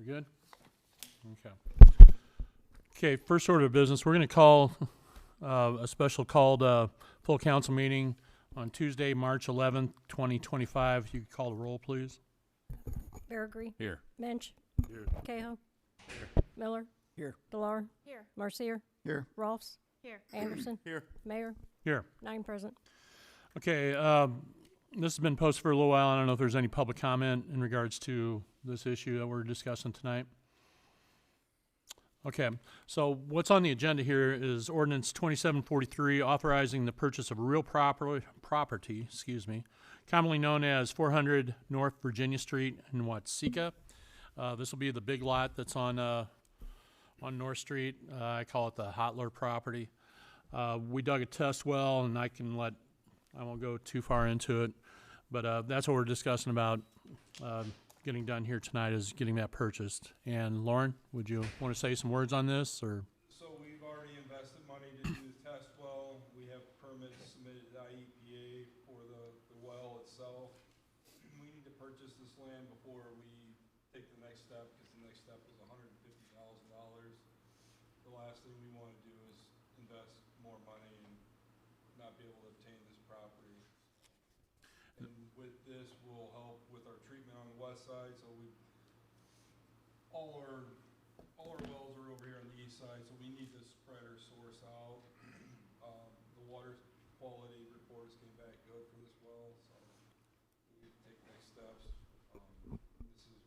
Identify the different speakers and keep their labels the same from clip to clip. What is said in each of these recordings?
Speaker 1: We good? Okay. Okay, first order of business, we're going to call a special called full council meeting on Tuesday, March 11th, 2025. You could call the roll, please.
Speaker 2: Baragry.
Speaker 1: Here.
Speaker 2: Mensch.
Speaker 1: Here.
Speaker 2: Cahill.
Speaker 1: Here.
Speaker 2: Miller.
Speaker 3: Here.
Speaker 2: Delar.
Speaker 4: Here.
Speaker 2: Marcier.
Speaker 3: Here.
Speaker 2: Rolfs.
Speaker 4: Here.
Speaker 2: Anderson.
Speaker 3: Here.
Speaker 2: Mayor.
Speaker 1: Here.
Speaker 2: 9 present.
Speaker 1: Okay, this has been posted for a little while. I don't know if there's any public comment in regards to this issue that we're discussing tonight. Okay, so what's on the agenda here is Ordinance 2743, authorizing the purchase of real property, commonly known as 400 North Virginia Street in Watseka. This will be the big lot that's on North Street. I call it the Hotler property. We dug a test well, and I won't go too far into it, but that's what we're discussing about getting done here tonight, is getting that purchased. And Lauren, would you want to say some words on this, or?
Speaker 5: So we've already invested money to do the test well. We have permits submitted to IEPA for the well itself. We need to purchase this land before we take the next step, because the next step is $150,000. The last thing we want to do is invest more money and not be able to obtain this property. And with this, will help with our treatment on the west side. So all our wells are over here on the east side, so we need to spread our source out. The water quality reports came back good for this well, so we need to take next steps. This is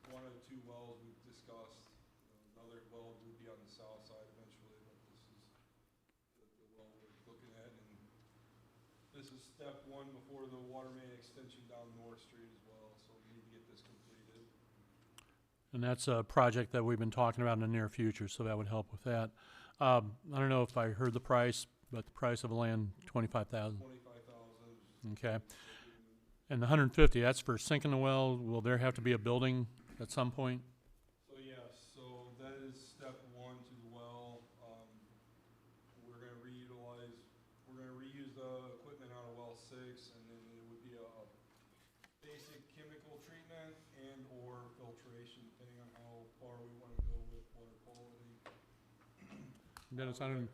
Speaker 5: one of the two wells we've discussed. Another well would be on the south side eventually, but this is the well we're looking at. And this is step one before the water main extension down North Street as well, so we need to get this completed.
Speaker 1: And that's a project that we've been talking about in the near future, so that would help with that. I don't know if I heard the price, but the price of the land, $25,000.
Speaker 5: $25,000.
Speaker 1: Okay. And the 150, that's for sinking the well. Will there have to be a building at some point?
Speaker 5: So yes, so that is step one to the well. We're gonna reuse the equipment out of well 6, and then it would be a basic chemical treatment and or filtration, depending on how far we want to go with water quality.
Speaker 1: Dennis, I don't,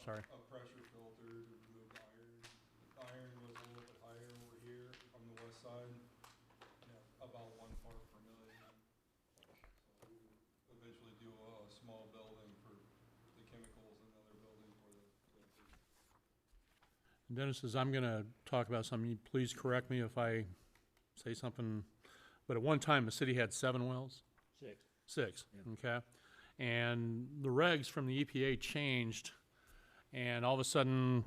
Speaker 1: sorry.
Speaker 5: A pressure filter to remove the iron. The iron was a little bit higher over here on the west side, about 1 part per million. So we would eventually do a small building for the chemicals, and another building for the filters.
Speaker 1: Dennis, as I'm going to talk about something, you please correct me if I say something, but at one time the city had 7 wells? 6, okay. And the regs from the EPA changed, and all of a sudden,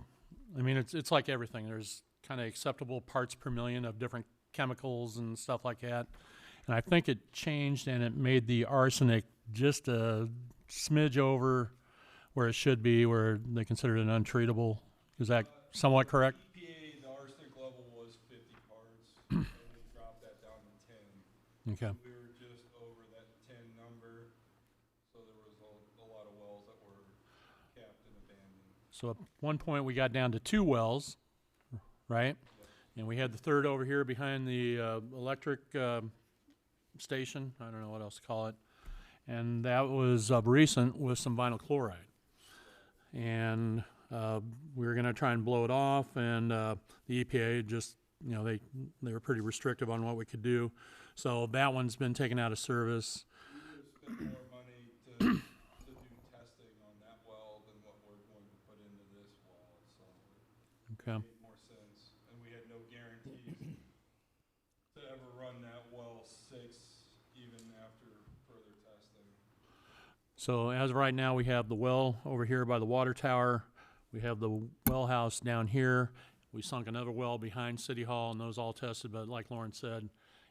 Speaker 1: I mean, it's like everything. There's kind of acceptable parts per million of different chemicals and stuff like that. And I think it changed, and it made the arsenic just a smidge over where it should be, where they consider it untreatable. Is that somewhat correct?
Speaker 5: EPA, the arsenic level was 50 parts, and we dropped that down to 10.
Speaker 1: Okay.
Speaker 5: We were just over that 10 number, so there was a lot of wells that were capped and abandoned.
Speaker 1: So at one point we got down to 2 wells, right? And we had the third over here behind the electric station. I don't know what else to call it. And that was recent with some vinyl chloride. And we were going to try and blow it off, and the EPA just, they were pretty restrictive on what we could do. So that one's been taken out of service.
Speaker 5: We would spend more money to do testing on that well than what we're going to put into this well, so
Speaker 1: Okay.
Speaker 5: it made more sense. And we had no guarantees to ever run that well 6 even after further testing.
Speaker 1: So as of right now, we have the well over here by the water tower. We have the well house down here. We sunk another well behind City Hall, and those all tested. But like Lauren said,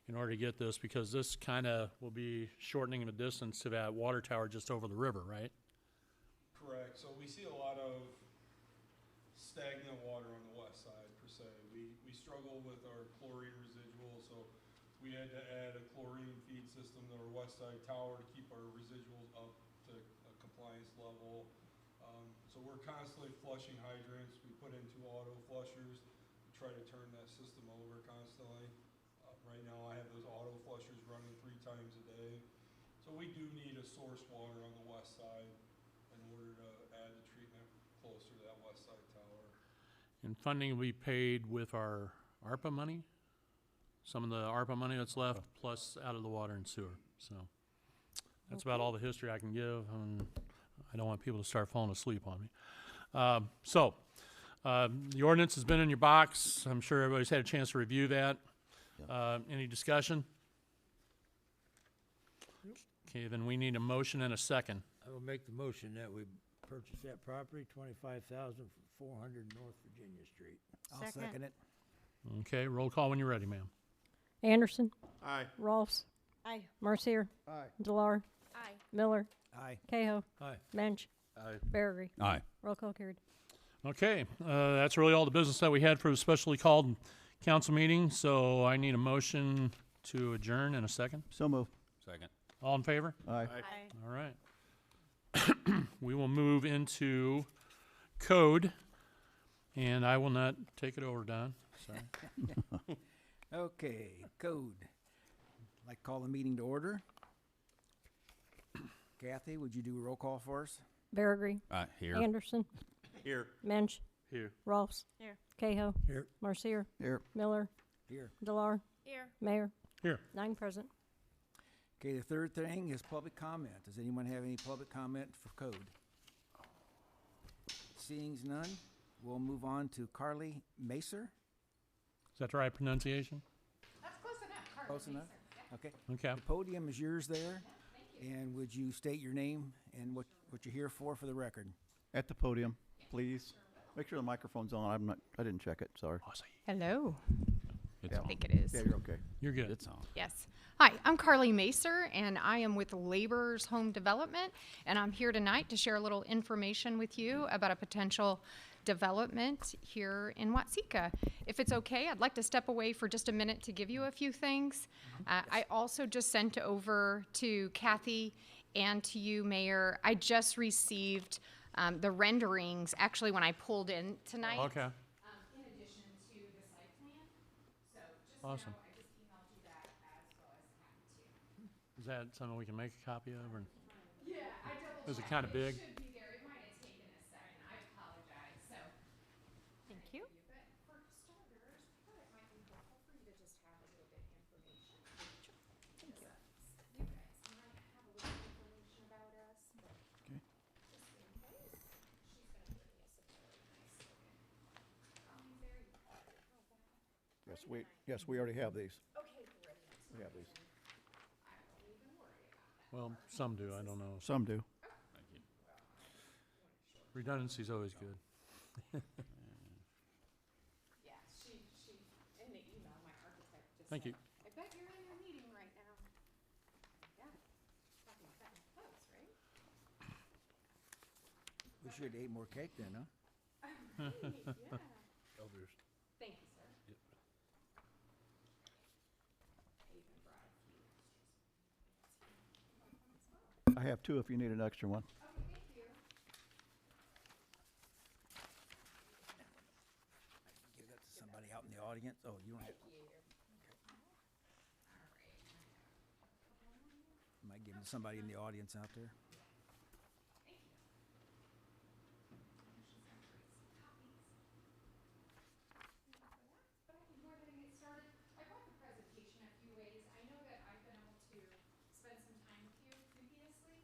Speaker 1: in order to get this, because this kind of will be shortening the distance to that water tower just over the river, right?
Speaker 5: Correct. So we see a lot of stagnant water on the west side, per se. We struggle with our chlorine residual, so we had to add a chlorine feed system to our west side tower to keep our residuals up to a compliance level. So we're constantly flushing hydrants. We put in 2 auto flushers to try to turn that system over constantly. Right now I have those auto flushers running 3 times a day. So we do need a source water on the west side in order to add the treatment closer to that west side tower.
Speaker 1: And funding will be paid with our ARPA money? Some of the ARPA money that's left, plus out of the water and sewer, so. That's about all the history I can give, and I don't want people to start falling asleep on me. The ordinance has been in your box. I'm sure everybody's had a chance to review that. Any discussion? Okay, then we need a motion and a second.
Speaker 3: I will make the motion that we purchase that property, 25,400 North Virginia Street.
Speaker 4: I'll
Speaker 2: Second.
Speaker 4: second it.
Speaker 1: Okay, roll call when you're ready, ma'am.
Speaker 2: Anderson.
Speaker 5: Aye.
Speaker 2: Rolfs.
Speaker 4: Aye.
Speaker 2: Marcier.
Speaker 4: Aye.
Speaker 2: Delar.
Speaker 4: Aye.
Speaker 2: Miller.
Speaker 4: Aye.
Speaker 2: Cahill.
Speaker 3: Aye.
Speaker 2: Mensch.
Speaker 1: Aye.
Speaker 2: Barry.
Speaker 6: Aye.
Speaker 2: Roll call carried.
Speaker 1: Okay, that's really all the business that we had for the specially called council meeting, so I need a motion to adjourn in a second.
Speaker 6: So move. Second.
Speaker 1: All in favor?
Speaker 6: Aye.
Speaker 1: All right. We will move into code, and I will not take it over, Don. Sorry.
Speaker 4: Okay, code. Like to call the meeting to order. Kathy, would you do a roll call for us?
Speaker 2: Barry.
Speaker 6: Here.
Speaker 2: Anderson.
Speaker 5: Here.
Speaker 2: Mensch.
Speaker 1: Here.
Speaker 2: Rolfs.
Speaker 4: Here.
Speaker 2: Cahill.
Speaker 3: Here.
Speaker 2: Marcier.
Speaker 6: Here.
Speaker 2: Miller.
Speaker 4: Here.
Speaker 2: Delar.
Speaker 4: Here.
Speaker 2: Mayor.
Speaker 1: Here.
Speaker 2: 9 present.
Speaker 4: Okay, the third thing is public comment. Does anyone have any public comment for code? Seeing none, we'll move on to Carly Macer.
Speaker 1: Is that the right pronunciation?
Speaker 4: Close enough? Okay.
Speaker 1: Okay.
Speaker 4: The podium is yours there. And would you state your name and what you're here for the record?
Speaker 6: At the podium, please. Make sure the microphone's on. I didn't check it, sorry.
Speaker 7: Hello.
Speaker 6: It's
Speaker 7: I
Speaker 6: on.
Speaker 7: think it is.
Speaker 6: Yeah, you're okay.
Speaker 1: You're good.
Speaker 6: It's on.
Speaker 7: Yes. Hi, I'm Carly Macer, and I am with Labor's Home Development, and I'm here tonight to share a little information with you about a potential development here in Watseka. If it's okay, I'd like to step away for just a minute to give you a few things. I also just sent over to Kathy and to you, Mayor. I just received the renderings, actually, when I pulled in tonight.
Speaker 1: Okay.
Speaker 7: In addition to the site plan. So just
Speaker 1: Awesome.
Speaker 7: know, I just emailed you that as well as Kathy too.
Speaker 1: Is that something we can make a copy of? Or
Speaker 7: Yeah, I double
Speaker 1: is it
Speaker 7: checked.
Speaker 1: kind of big?
Speaker 7: It should be there. It might have taken a second. I apologize. So,
Speaker 2: Thank you.
Speaker 7: but for starters, I thought it might be helpful for you to just have a little bit of information. Thank you. You guys might have a little information about us, but
Speaker 6: Okay.
Speaker 7: just in case, she's gonna give me some really nice looking. There you go. How's that?
Speaker 6: Yes, we already have these.
Speaker 7: Okay, brilliant.
Speaker 6: We have these.
Speaker 7: I won't even worry about that.
Speaker 1: Well, some do. I don't know.
Speaker 6: Some do.
Speaker 1: Redundancy's always good.
Speaker 7: Yeah, she, in the email, my architect just
Speaker 1: Thank
Speaker 7: said,
Speaker 1: you.
Speaker 7: I bet you're in your meeting right now. Yeah, talking about that in close, right?
Speaker 4: We should have ate more cake then, huh?
Speaker 7: Yeah. Thank you, sir. I even brought a few extras.
Speaker 6: I have two if you need an extra one.
Speaker 7: Okay, thank you.
Speaker 4: Give that to somebody out in the audience. Oh, you don't have. Might give it to somebody in the audience out there.
Speaker 7: But I can go ahead and get started. I brought the presentation a few ways. I know that I've been able to spend some time with you previously.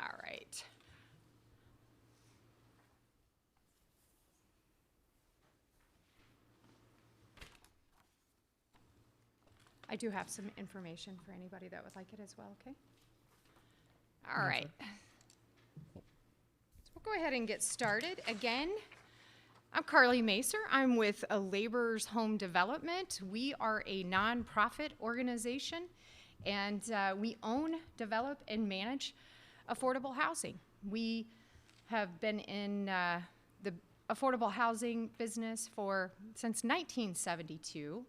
Speaker 7: All right. I do have some information for anybody that would like it as well, okay? All right. So we'll go ahead and get started. Again, I'm Carly Macer. I'm with Labor's Home Development. We are a nonprofit organization, and we own, develop, and manage affordable housing. We have been in the affordable housing business since 1972,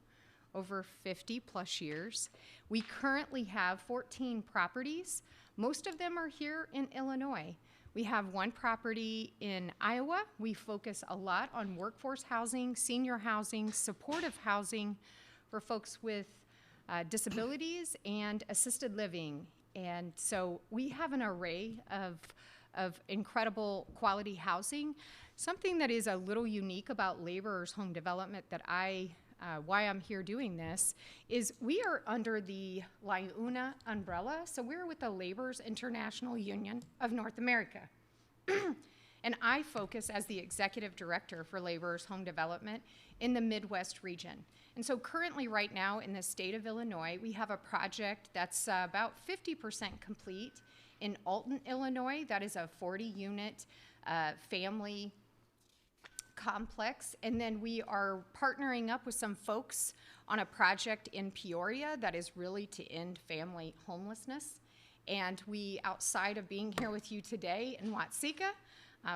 Speaker 7: over 50 plus years. We currently have 14 properties. Most of them are here in Illinois. We have one property in Iowa. We focus a lot on workforce housing, senior housing, supportive housing, for folks with disabilities and assisted living. And so we have an array of incredible quality housing. Something that is a little unique about Laborers Home Development that why I'm here doing this is we are under the LIUNA umbrella. So we're with the Laborers International Union of North America. And I focus as the executive director for Laborers Home Development in the Midwest region. And so currently right now in the state of Illinois, we have a project that's about 50% complete in Alton, Illinois. That is a 40-unit family complex. And then we are partnering up with some folks on a project in Peoria that is really to end family homelessness. And we, outside of being here with you today in Watseka,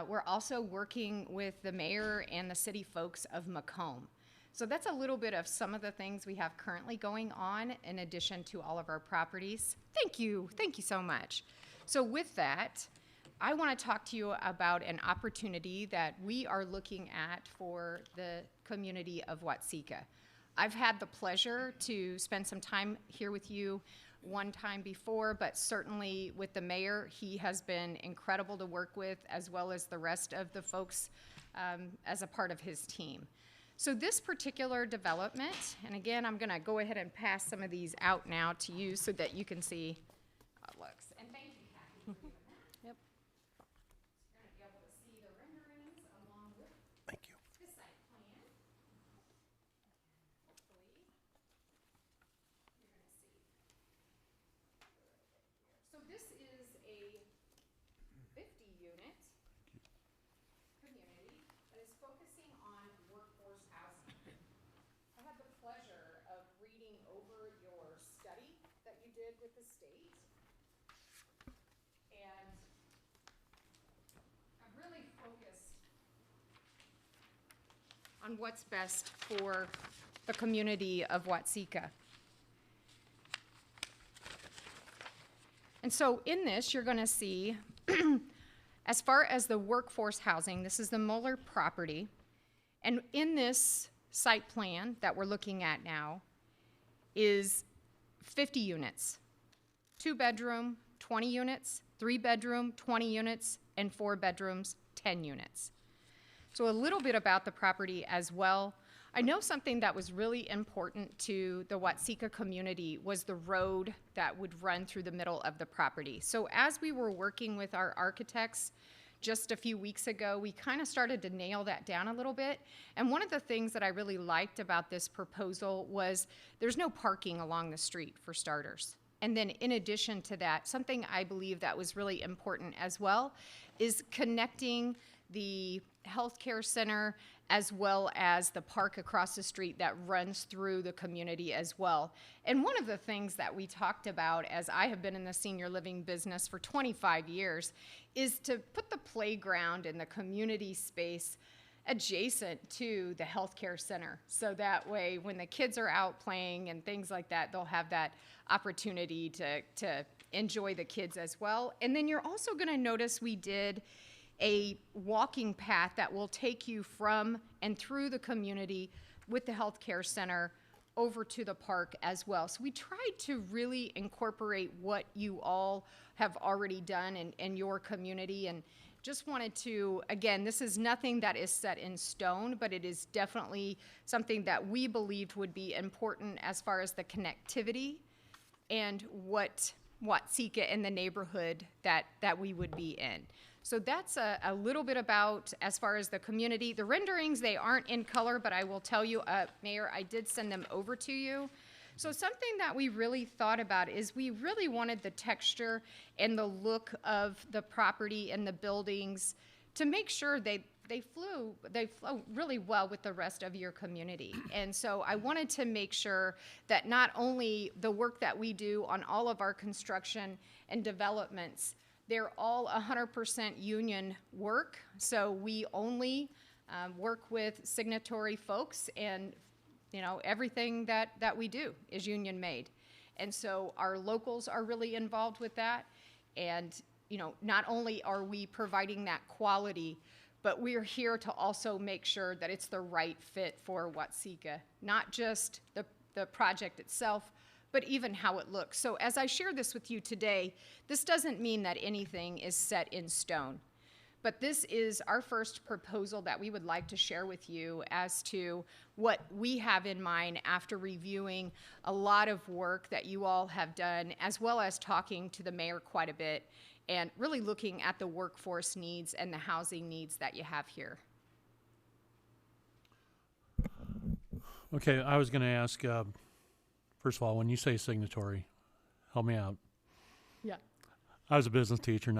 Speaker 7: we're also working with the mayor and the city folks of Macomb. So that's a little bit of some of the things we have currently going on in addition to all of our properties. Thank you so much. So with that, I want to talk to you about an opportunity that we are looking at for the community of Watseka. I've had the pleasure to spend some time here with you one time before, but certainly with the mayor, he has been incredible to work with, as well as the rest of the folks as a part of his team. So this particular development, and again, I'm gonna go ahead and pass some of these out now to you so that you can see how it looks. And thank you, Kathy, for doing that.
Speaker 2: Yep.
Speaker 7: You're gonna be able to see the renderings along with
Speaker 6: Thank you.
Speaker 7: the site plan. Hopefully, you're gonna see. So this is a 50-unit community that is focusing on workforce housing. I had the pleasure of reading over your study that you did with the state. And I've really focused on what's best for the community of Watseka. And so in this, you're gonna see, as far as the workforce housing, this is the Mueller property. And in this site plan that we're looking at now is 50 units. 2-bedroom, 20 units, 3-bedroom, 20 units, and 4 bedrooms, 10 units. So a little bit about the property as well. I know something that was really important to the Watseka community was the road that would run through the middle of the property. So as we were working with our architects just a few weeks ago, we kind of started to nail that down a little bit. And one of the things that I really liked about this proposal was there's no parking along the street, for starters. And then in addition to that, something I believe that was really important as well is connecting the healthcare center as well as the park across the street that runs through the community as well. And one of the things that we talked about, as I have been in the senior living business for 25 years, is to put the playground and the community space adjacent to the healthcare center. So that way, when the kids are out playing and things like that, they'll have that opportunity to enjoy the kids as well. And then you're also gonna notice we did a walking path that will take you from and through the community with the healthcare center over to the park as well. So we tried to really incorporate what you all have already done in your community, and just wanted to, again, this is nothing that is set in stone, but it is definitely something that we believed would be important as far as the connectivity and what Watseka and the neighborhood that we would be in. So that's a little bit about as far as the community. The renderings, they aren't in color, but I will tell you, Mayor, I did send them over to you. So something that we really thought about is we really wanted the texture and the look of the property and the buildings to make sure they flow really well with the rest of your community. And so I wanted to make sure that not only the work that we do on all of our construction and developments, they're all 100% union work. So we only work with signatory folks, and everything that we do is union made. And so our locals are really involved with that. And not only are we providing that quality, but we're here to also make sure that it's the right fit for Watseka, not just the project itself, but even how it looks. So as I share this with you today, this doesn't mean that anything is set in stone. But this is our first proposal that we would like to share with you as to what we have in mind after reviewing a lot of work that you all have done, as well as talking to the mayor quite a bit, and really looking at the workforce needs and the housing needs that you have here.
Speaker 1: Okay, I was gonna ask, first of all, when you say signatory, help me out.
Speaker 7: Yeah.
Speaker 1: I was a business teacher,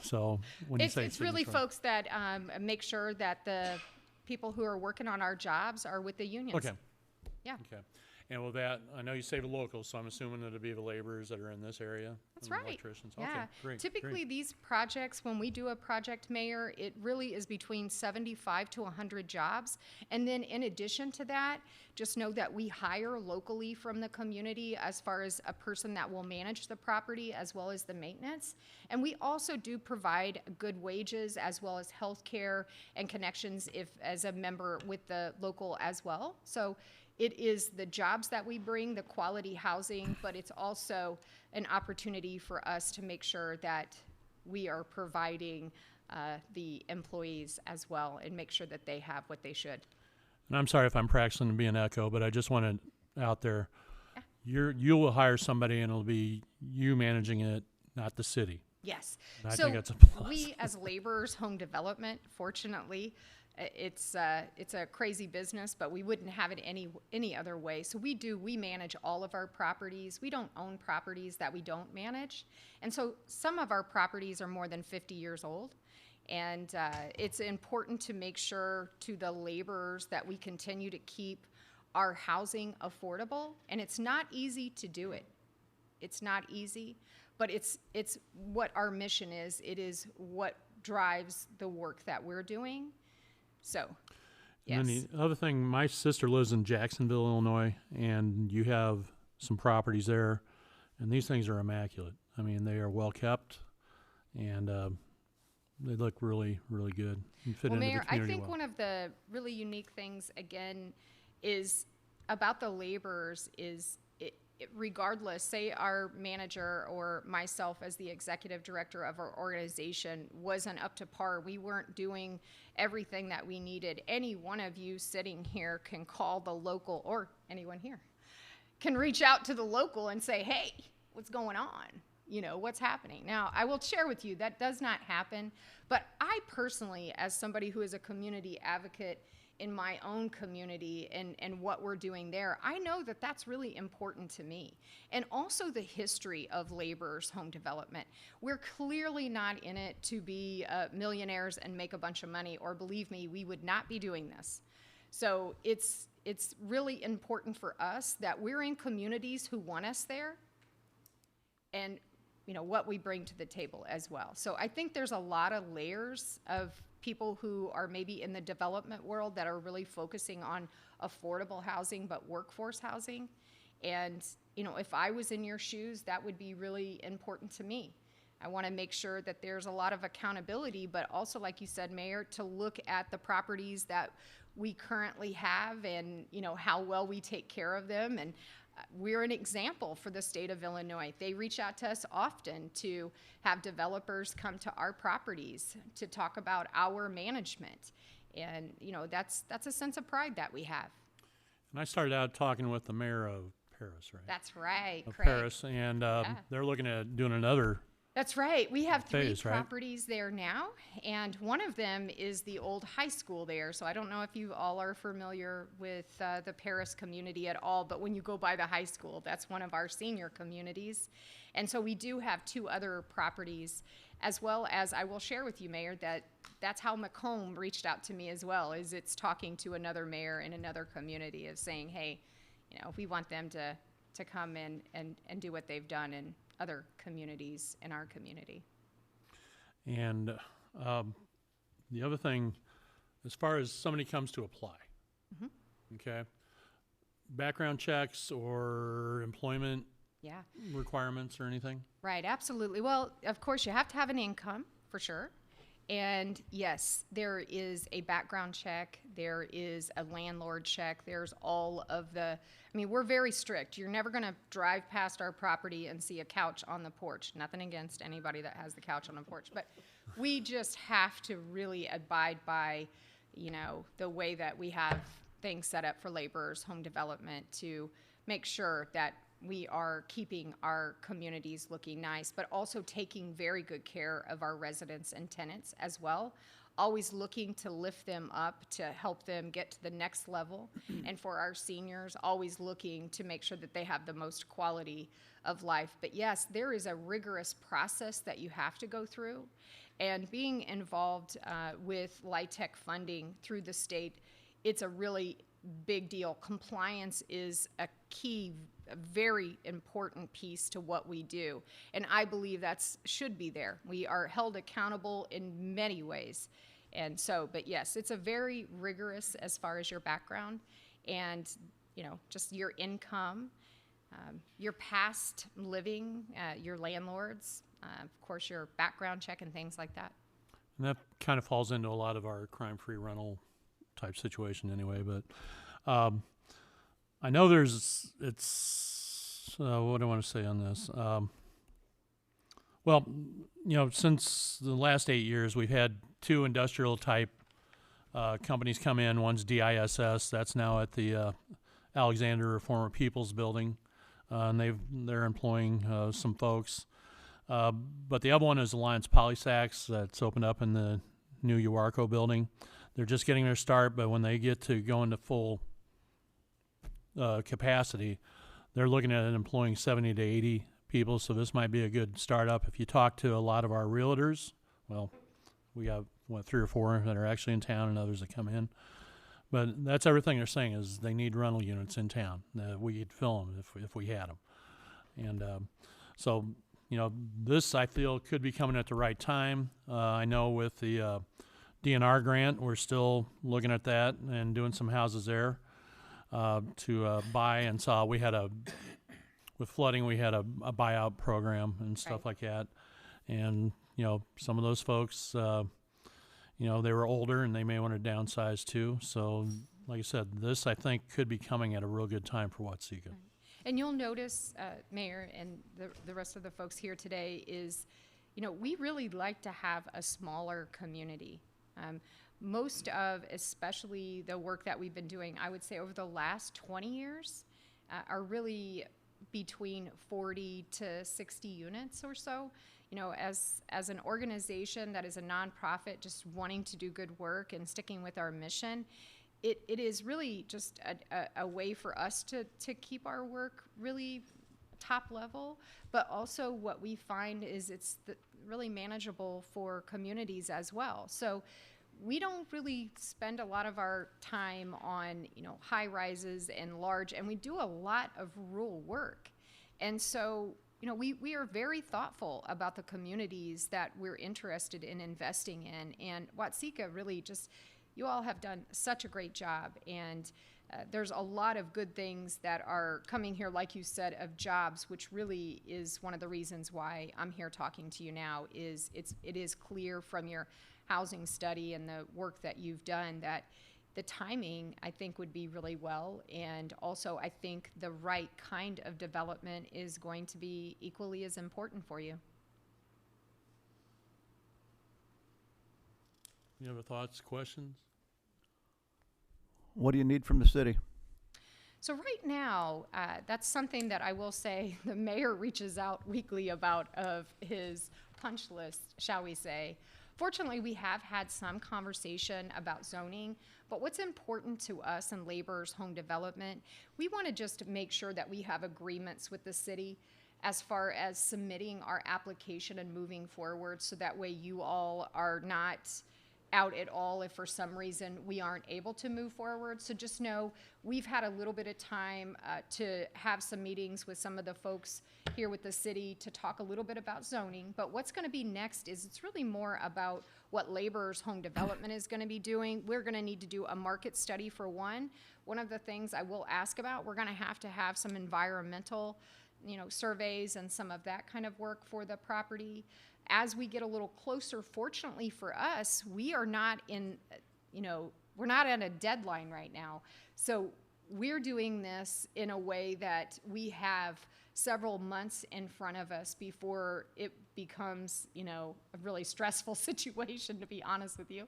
Speaker 1: so when you say
Speaker 7: It's really
Speaker 1: signatory-
Speaker 7: folks that make sure that the people who are working on our jobs are with the unions.
Speaker 1: Okay.
Speaker 7: Yeah.
Speaker 1: Okay. And with that, I know you say the locals, so I'm assuming that it'll be the laborers that are in this area?
Speaker 7: That's
Speaker 1: and the
Speaker 7: right.
Speaker 1: Electricians.
Speaker 7: Yeah.
Speaker 1: Okay, great.
Speaker 7: Typically,
Speaker 1: great.
Speaker 7: these projects, when we do a project, Mayor, it really is between 75 to 100 jobs. And then in addition to that, just know that we hire locally from the community as far as a person that will manage the property as well as the maintenance. And we also do provide good wages as well as health care and connections if as a member with the local as well. So it is the jobs that we bring, the quality housing, but it's also an opportunity for us to make sure that we are providing the employees as well and make sure that they have what they should.
Speaker 1: And I'm sorry if I'm practicing to be an echo, but I just wanted out there, you will hire somebody and it'll be you managing it, not the city.
Speaker 7: Yes.
Speaker 1: And I
Speaker 7: So
Speaker 1: think that's a plus.
Speaker 7: we, as laborers, home development, fortunately, it's a crazy business, but we wouldn't have it any other way. So we manage all of our properties. We don't own properties that we don't manage. And so some of our properties are more than 50 years old. And it's important to make sure to the laborers that we continue to keep our housing affordable. And it's not easy to do it. It's not easy, but it's what our mission is. It is what drives the work that we're doing. So, yes.
Speaker 1: And then the other thing, my sister lives in Jacksonville, Illinois, and you have some properties there, and these things are immaculate. I mean, they are well kept, and they look really, really good and fit
Speaker 7: Well,
Speaker 1: into
Speaker 7: Mayor,
Speaker 1: the community
Speaker 7: I think
Speaker 1: well.
Speaker 7: one of the really unique things, again, is about the laborers is regardless, say our manager or myself as the executive director of our organization wasn't up to par, we weren't doing everything that we needed. Any one of you sitting here can call the local, or anyone here, can reach out to the local and say, hey, what's going on? You know, what's happening? Now, I will share with you that does not happen, but I personally, as somebody who is a community advocate in my own community and what we're doing there, I know that that's really important to me. And also the history of laborers' home development. We're clearly not in it to be millionaires and make a bunch of money, or believe me, we would not be doing this. So it's really important for us that we're in communities who want us there, and you know what we bring to the table as well. So I think there's a lot of layers of people who are maybe in the development world that are really focusing on affordable housing, but workforce housing. And, you know, if I was in your shoes, that would be really important to me. I want to make sure that there's a lot of accountability, but also, like you said, Mayor, to look at the properties that we currently have and, you know, how well we take care of them. And we're an example for the state of Illinois. They reach out to us often to have developers come to our properties to talk about our management. And, you know, that's a sense of pride that we have.
Speaker 1: And I started out talking with the mayor of Paris, right?
Speaker 7: That's right,
Speaker 1: Of
Speaker 7: Craig.
Speaker 1: Paris, and they're looking at doing another.
Speaker 7: That's right. We have three
Speaker 1: phase, right?
Speaker 7: properties there now, and one of them is the old high school there. So I don't know if you all are familiar with the Paris community at all, but when you go by the high school, that's one of our senior communities. And so we do have two other properties, as well as I will share with you, Mayor, that's how Macomb reached out to me as well, is it's talking to another mayor in another community of saying, hey, you know, we want them to come in and do what they've done in other communities in our community.
Speaker 1: And the other thing, as far as somebody comes to apply, okay, background checks or employment
Speaker 7: Yeah,
Speaker 1: requirements or anything?
Speaker 7: right, absolutely. Well, of course, you have to have an income, for sure. And yes, there is a background check, there is a landlord check, there's all of the, I mean, we're very strict. You're never gonna drive past our property and see a couch on the porch. Nothing against anybody that has the couch on the porch, but we just have to really abide by, you know, the way that we have things set up for laborers, home development, to make sure that we are keeping our communities looking nice, but also taking very good care of our residents and tenants as well. Always looking to lift them up, to help them get to the next level. And for our seniors, always looking to make sure that they have the most quality of life. But yes, there is a rigorous process that you have to go through. And being involved with LIHTC funding through the state, it's a really big deal. Compliance is a key, a very important piece to what we do. And I believe that's should be there. We are held accountable in many ways. And so, but yes, it's a very rigorous as far as your background and, you know, just your income, your past living, your landlords, of course, your background check and things like that.
Speaker 1: And that kind of falls into a lot of our crime-free rental type situation anyway, but I know what do I want to say on this? Well, you know, since the last 8 years, we've had 2 industrial type companies come in. One's DISS, that's now at the Alexander former People's Building, and they're employing some folks. But the other one is Alliance Polysacs that's opened up in the new UARCO building. They're just getting their start, but when they get to go into full capacity, they're looking at employing 70 to 80 people, so this might be a good startup. If you talk to a lot of our realtors, well, we have, 3 or 4 that are actually in town and others that come in. But that's everything they're saying is they need rental units in town. We could fill them if we had them. And so, you know, this I feel could be coming at the right time. I know with the DNR grant, we're still looking at that and doing some houses there to buy and sell. We had with flooding, we had a buyout program and stuff like that. And, you know, some of those folks, you know, they were older and they may want to downsize too. So, like I said, this I think could be coming at a real good time for Watseka.
Speaker 7: Right. And you'll notice, Mayor, and the rest of the folks here today is, you know, we really like to have a smaller community. Most of, especially the work that we've been doing, I would say over the last 20 years, are really between 40 to 60 units or so. You know, as an organization that is a nonprofit, just wanting to do good work and sticking with our mission, it is really just a way for us to keep our work really top level, but also what we find is it's really manageable for communities as well. So we don't really spend a lot of our time on, you know, high rises and large, and we do a lot of rural work. And so, you know, we are very thoughtful about the communities that we're interested in investing in. And Watseka really just, you all have done such a great job. And there's a lot of good things that are coming here, like you said, of jobs, which really is one of the reasons why I'm here talking to you now. Is it is clear from your housing study and the work that you've done that the timing, I think, would be really well. And also, I think the right kind of development is going to be equally as important for you.
Speaker 1: Any other thoughts, questions?
Speaker 6: What do you need from the city?
Speaker 7: So right now, that's something that I will say the mayor reaches out weekly about of his punch list, shall we say. Fortunately, we have had some conversation about zoning, but what's important to us in laborers home development, we want to just make sure that we have agreements with the city as far as submitting our application and moving forward, so that way you all are not out at all if for some reason we aren't able to move forward. So just know we've had a little bit of time to have some meetings with some of the folks here with the city to talk a little bit about zoning. But what's going to be next is it's really more about what laborers home development is going to be doing. We're going to need to do a market study for one. One of the things I will ask about, we're going to have some environmental, you know, surveys and some of that kind of work for the property. as we get a little closer, fortunately for us, we are not in, we're not at a deadline right now. So we're doing this in a way that we have several months in front of us before it becomes, a really stressful situation, to be honest with you.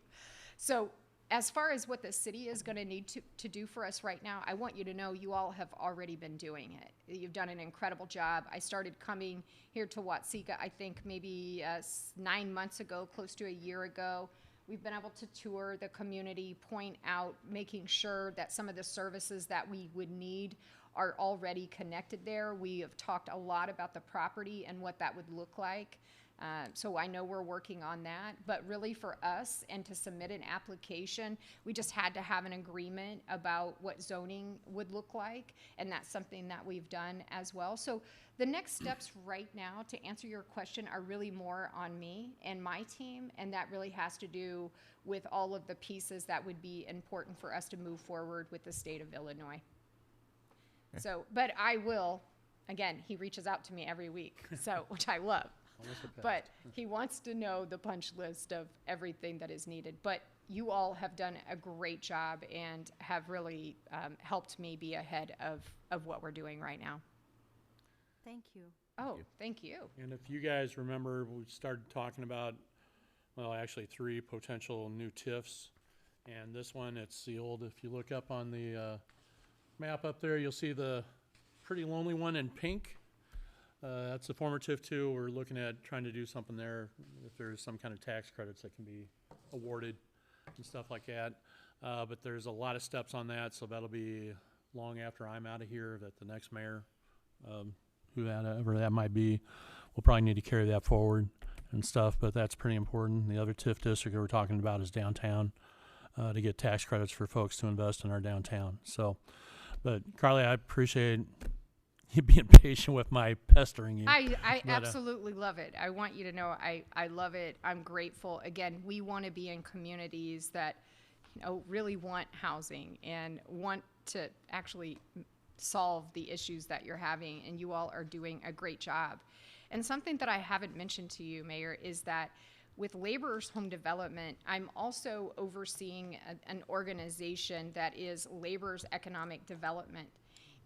Speaker 7: So as far as what the city is going to need to do for us right now, I want you to know you all have already been doing it. You've done an incredible job. I started coming here to Watseka, I think maybe 9 months ago, close to a year ago. We've been able to tour the community, point out, making sure that some of the services that we would need are already connected there. We have talked a lot about the property and what that would look like. So I know we're working on that, but really for us and to submit an application, we just had to have an agreement about what zoning would look like, and that's something that we've done as well. So the next steps right now, to answer your question, are really more on me and my team, and that really has to do with all of the pieces that would be important for us to move forward with the state of Illinois. So, but I will, again, he reaches out to me every week, so, which I love. But he wants to know the punch list of everything that is needed. But you all have done a great job and have really helped me be ahead of what we're doing right now.
Speaker 2: Thank you.
Speaker 7: Oh, thank you.
Speaker 1: And if you guys remember, we started talking about, well, actually 3 potential new TIFs. And this one, it's sealed. If you look up on the map up there, you'll see the pretty lonely one in pink. That's the former TIF 2. We're looking at trying to do something there if there's some kind of tax credits that can be awarded and stuff like that. But there's a lot of steps on that, so that'll be long after I'm out of here that the next mayor, whoever that might be, will probably need to carry that forward and stuff, but that's pretty important. The other TIF district that we're talking about is downtown, to get tax credits for folks to invest in our downtown. So, but Carly, I appreciate you being patient with my pestering you.
Speaker 7: I absolutely love it. I want you to know I love it. I'm grateful. Again, we want to be in communities that, really want housing and want to actually solve the issues that you're having, and you all are doing a great job. And something that I haven't mentioned to you, Mayor, is that with Laborers Home Development, I'm also overseeing an organization that is Laborers Economic Development.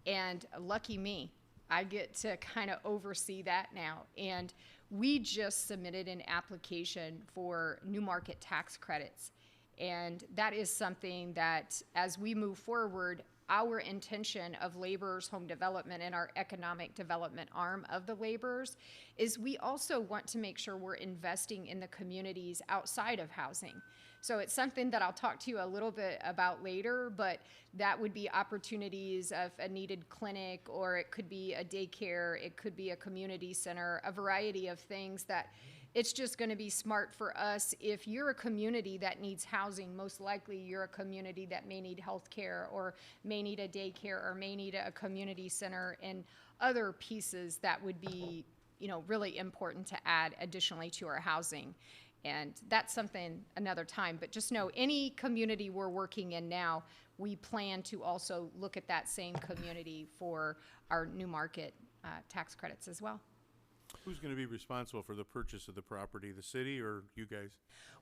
Speaker 7: And lucky me, I get to kind of oversee that now. And we just submitted an application for new market tax credits. And that is something that, as we move forward, our intention of Laborers Home Development and our economic development arm of the Laborers is we also want to make sure we're investing in the communities outside of housing. So it's something that I'll talk to you a little bit about later, but that would be opportunities of a needed clinic, or it could be a daycare, it could be a community center, a variety of things that it's just going to be smart for us. If you're a community that needs housing, most likely you're a community that may need health care or may need a daycare or may need a community center, and other pieces that would be, really important to add additionally to our housing. And that's something another time, but just know any community we're working in now, we plan to also look at that same community for our new market tax credits as well.
Speaker 8: Who's going to be responsible for the purchase of the property, the city or you guys?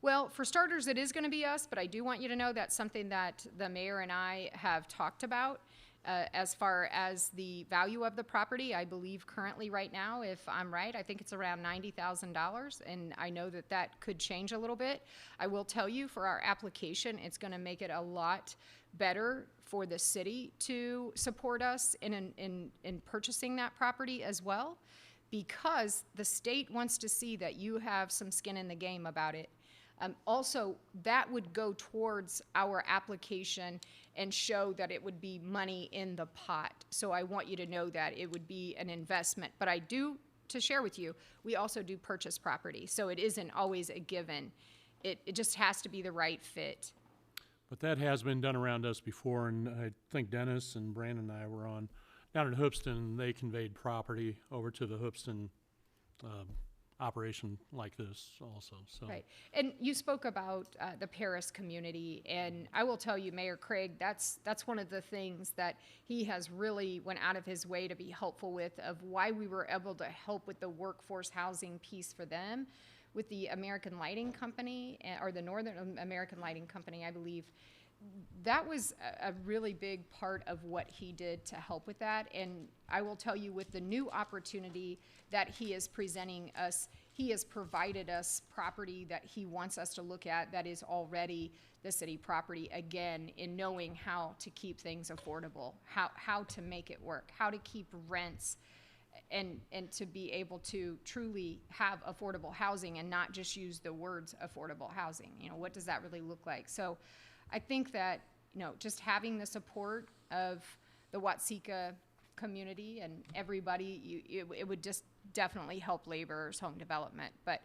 Speaker 7: Well, for starters, it is going to be us, but I do want you to know that's something that the mayor and I have talked about. As far as the value of the property, I believe currently right now, if I'm right, I think it's around $90,000, and I know that that could change a little bit. I will tell you, for our application, it's going to make it a lot better for the city to support us in purchasing that property as well, because the state wants to see that you have some skin in the game about it. Also, that would go towards our application and show that it would be money in the pot. So I want you to know that it would be an investment. But I do, to share with you, we also do purchase property. So it isn't always a given. It just has to be the right fit.
Speaker 1: But that has been done around us before, and I think Dennis and Brandon and I were on down in Hoopston. They conveyed property over to the Hoopston operation like this also. So.
Speaker 7: Right. And you spoke about the Paris community, and I will tell you, Mayor Craig, that's one of the things that he has really went out of his way to be helpful with, of why we were able to help with the workforce housing piece for them. with the American Lighting Company, or the Northern American Lighting Company, I believe. That was a really big part of what he did to help with that. And I will tell you, with the new opportunity that he is presenting us, he has provided us property that he wants us to look at that is already the city property, again, in knowing how to keep things affordable, how to make it work, how to keep rents and to be able to truly have affordable housing and not just use the words affordable housing. You know, what does that really look like? So I think that, you know, just having the support of the Watseka community and everybody, it would just definitely help laborers' home development. But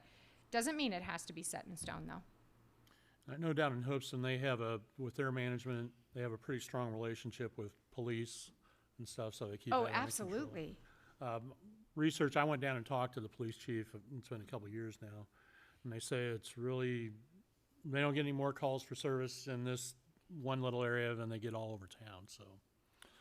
Speaker 7: doesn't mean it has to be set in stone, though.
Speaker 1: I know down in Hoopeston, they have with their management, they have a pretty strong relationship with police and stuff, so they keep that
Speaker 7: Oh,
Speaker 1: under control.
Speaker 7: absolutely.
Speaker 1: Research, I went down and talked to the police chief, it's been a couple of years now, and they say it's really, they don't get any more calls for service in this one little area than they get all over town, so.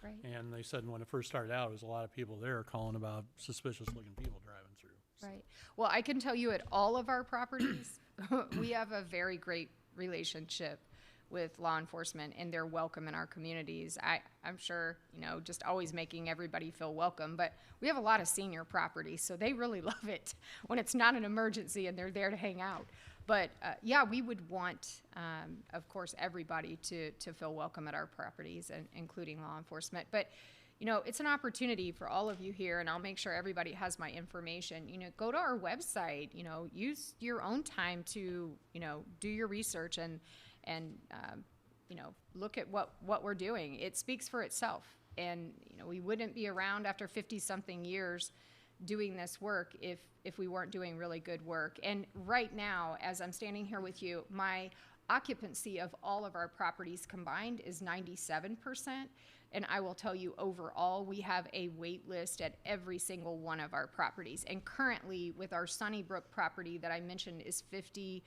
Speaker 7: Right.
Speaker 1: And they said when it first started out, there was a lot of people there calling about suspicious-looking people driving through. So.
Speaker 7: Right. Well, I can tell you at all of our properties, we have a very great relationship with law enforcement, and they're welcome in our communities. I'm sure, you know, just always making everybody feel welcome, but we have a lot of senior properties, so they really love it when it's not an emergency and they're there to hang out. But yeah, we would want, of course, everybody to feel welcome at our properties, and including law enforcement. But you know, it's an opportunity for all of you here, and I'll make sure everybody has my information. You know, go to our website. You know, use your own time to, you know, do your research and you know, look at what we're doing. It speaks for itself, and you know, we wouldn't be around after 50-something years doing this work if we weren't doing really good work. And right now, as I'm standing here with you, my occupancy of all of our properties combined is 97%. And I will tell you, overall, we have a wait list at every single one of our properties. And currently, with our Sunnybrook property that I mentioned is 50%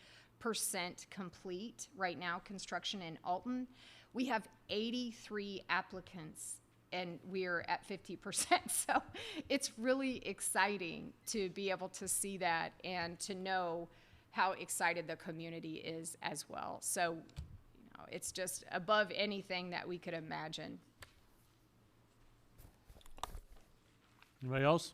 Speaker 7: complete right now, construction in Alton, we have 83 applicants, and we're at 50%. So it's really exciting to be able to see that and to know how excited the community is as well. So, you know, it's just above anything that we could imagine.
Speaker 1: Anybody else?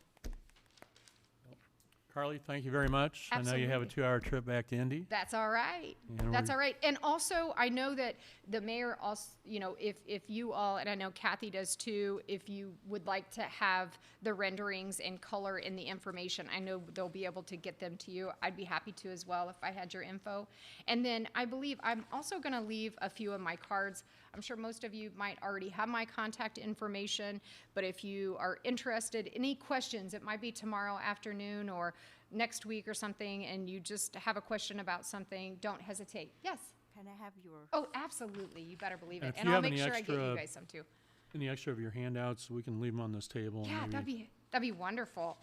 Speaker 1: Carly, thank you very much. I know you have a
Speaker 7: Absolutely.
Speaker 1: 2-hour trip back to Indy.
Speaker 7: That's all right.
Speaker 1: And
Speaker 7: That's
Speaker 1: we're-
Speaker 7: all right. And also, I know that the mayor also, you know, if you all, and I know Kathy does too, if you would like to have the renderings in color in the information, I know they'll be able to get them to you. I'd be happy to as well if I had your info. And then I believe I'm also going to leave a few of my cards. I'm sure most of you might already have my contact information, but if you are interested, any questions, it might be tomorrow afternoon or next week or something, and you just have a question about something, don't hesitate. Yes?
Speaker 2: Can I have your,
Speaker 7: Oh, absolutely. You better believe
Speaker 1: And
Speaker 7: it.
Speaker 1: if
Speaker 7: And
Speaker 1: you
Speaker 7: I'll
Speaker 1: have
Speaker 7: make
Speaker 1: any
Speaker 7: sure I get you
Speaker 1: extra-
Speaker 7: guys some too.
Speaker 1: Any extra of your handouts, we can leave them on this table. and
Speaker 7: Yeah,
Speaker 1: maybe
Speaker 7: that'd be wonderful.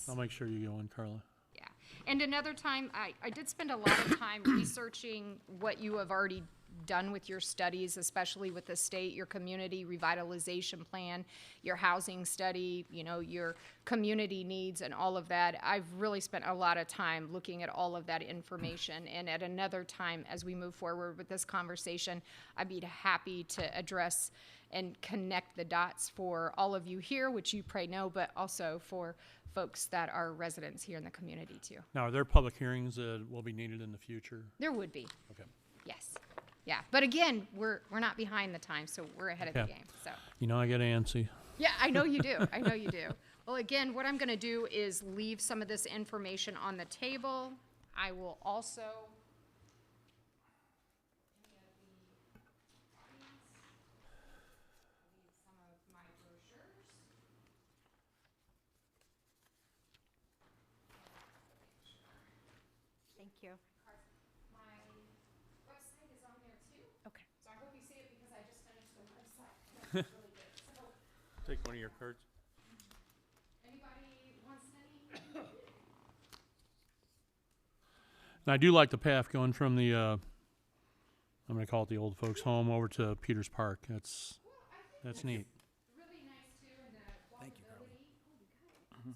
Speaker 1: I'll make sure you go in, Carla.
Speaker 7: Yeah. And another time, I did spend a lot of time researching what you have already done with your studies, especially with the state, your community revitalization plan, your housing study, you know, your community needs and all of that. I've really spent a lot of time looking at all of that information. And at another time, as we move forward with this conversation, I'd be happy to address and connect the dots for all of you here, which you pray know, but also for folks that are residents here in the community too.
Speaker 1: Now, are there public hearings that will be needed in the future?
Speaker 7: There would be,
Speaker 1: Okay.
Speaker 7: yes. Yeah, but again, we're not behind the time, so we're ahead of the
Speaker 1: Okay.
Speaker 7: game, so.
Speaker 1: You know I get antsy.
Speaker 7: Yeah, I know you do, I know you do. Well, again, what I'm gonna do is leave some of this information on the table. I will also. Leave some of my brochures.
Speaker 2: thank you.
Speaker 7: My website is on there too.
Speaker 2: Okay.
Speaker 7: So I hope you see it because I just finished the website. That's really good. So,
Speaker 8: Take one of your cards.
Speaker 7: anybody wants any?
Speaker 1: And I do like the path going from the, I'm gonna call it the old folks' home over to Peters Park. That's neat.
Speaker 7: Really nice too, and the
Speaker 4: Thank you, Carly.
Speaker 7: walkability.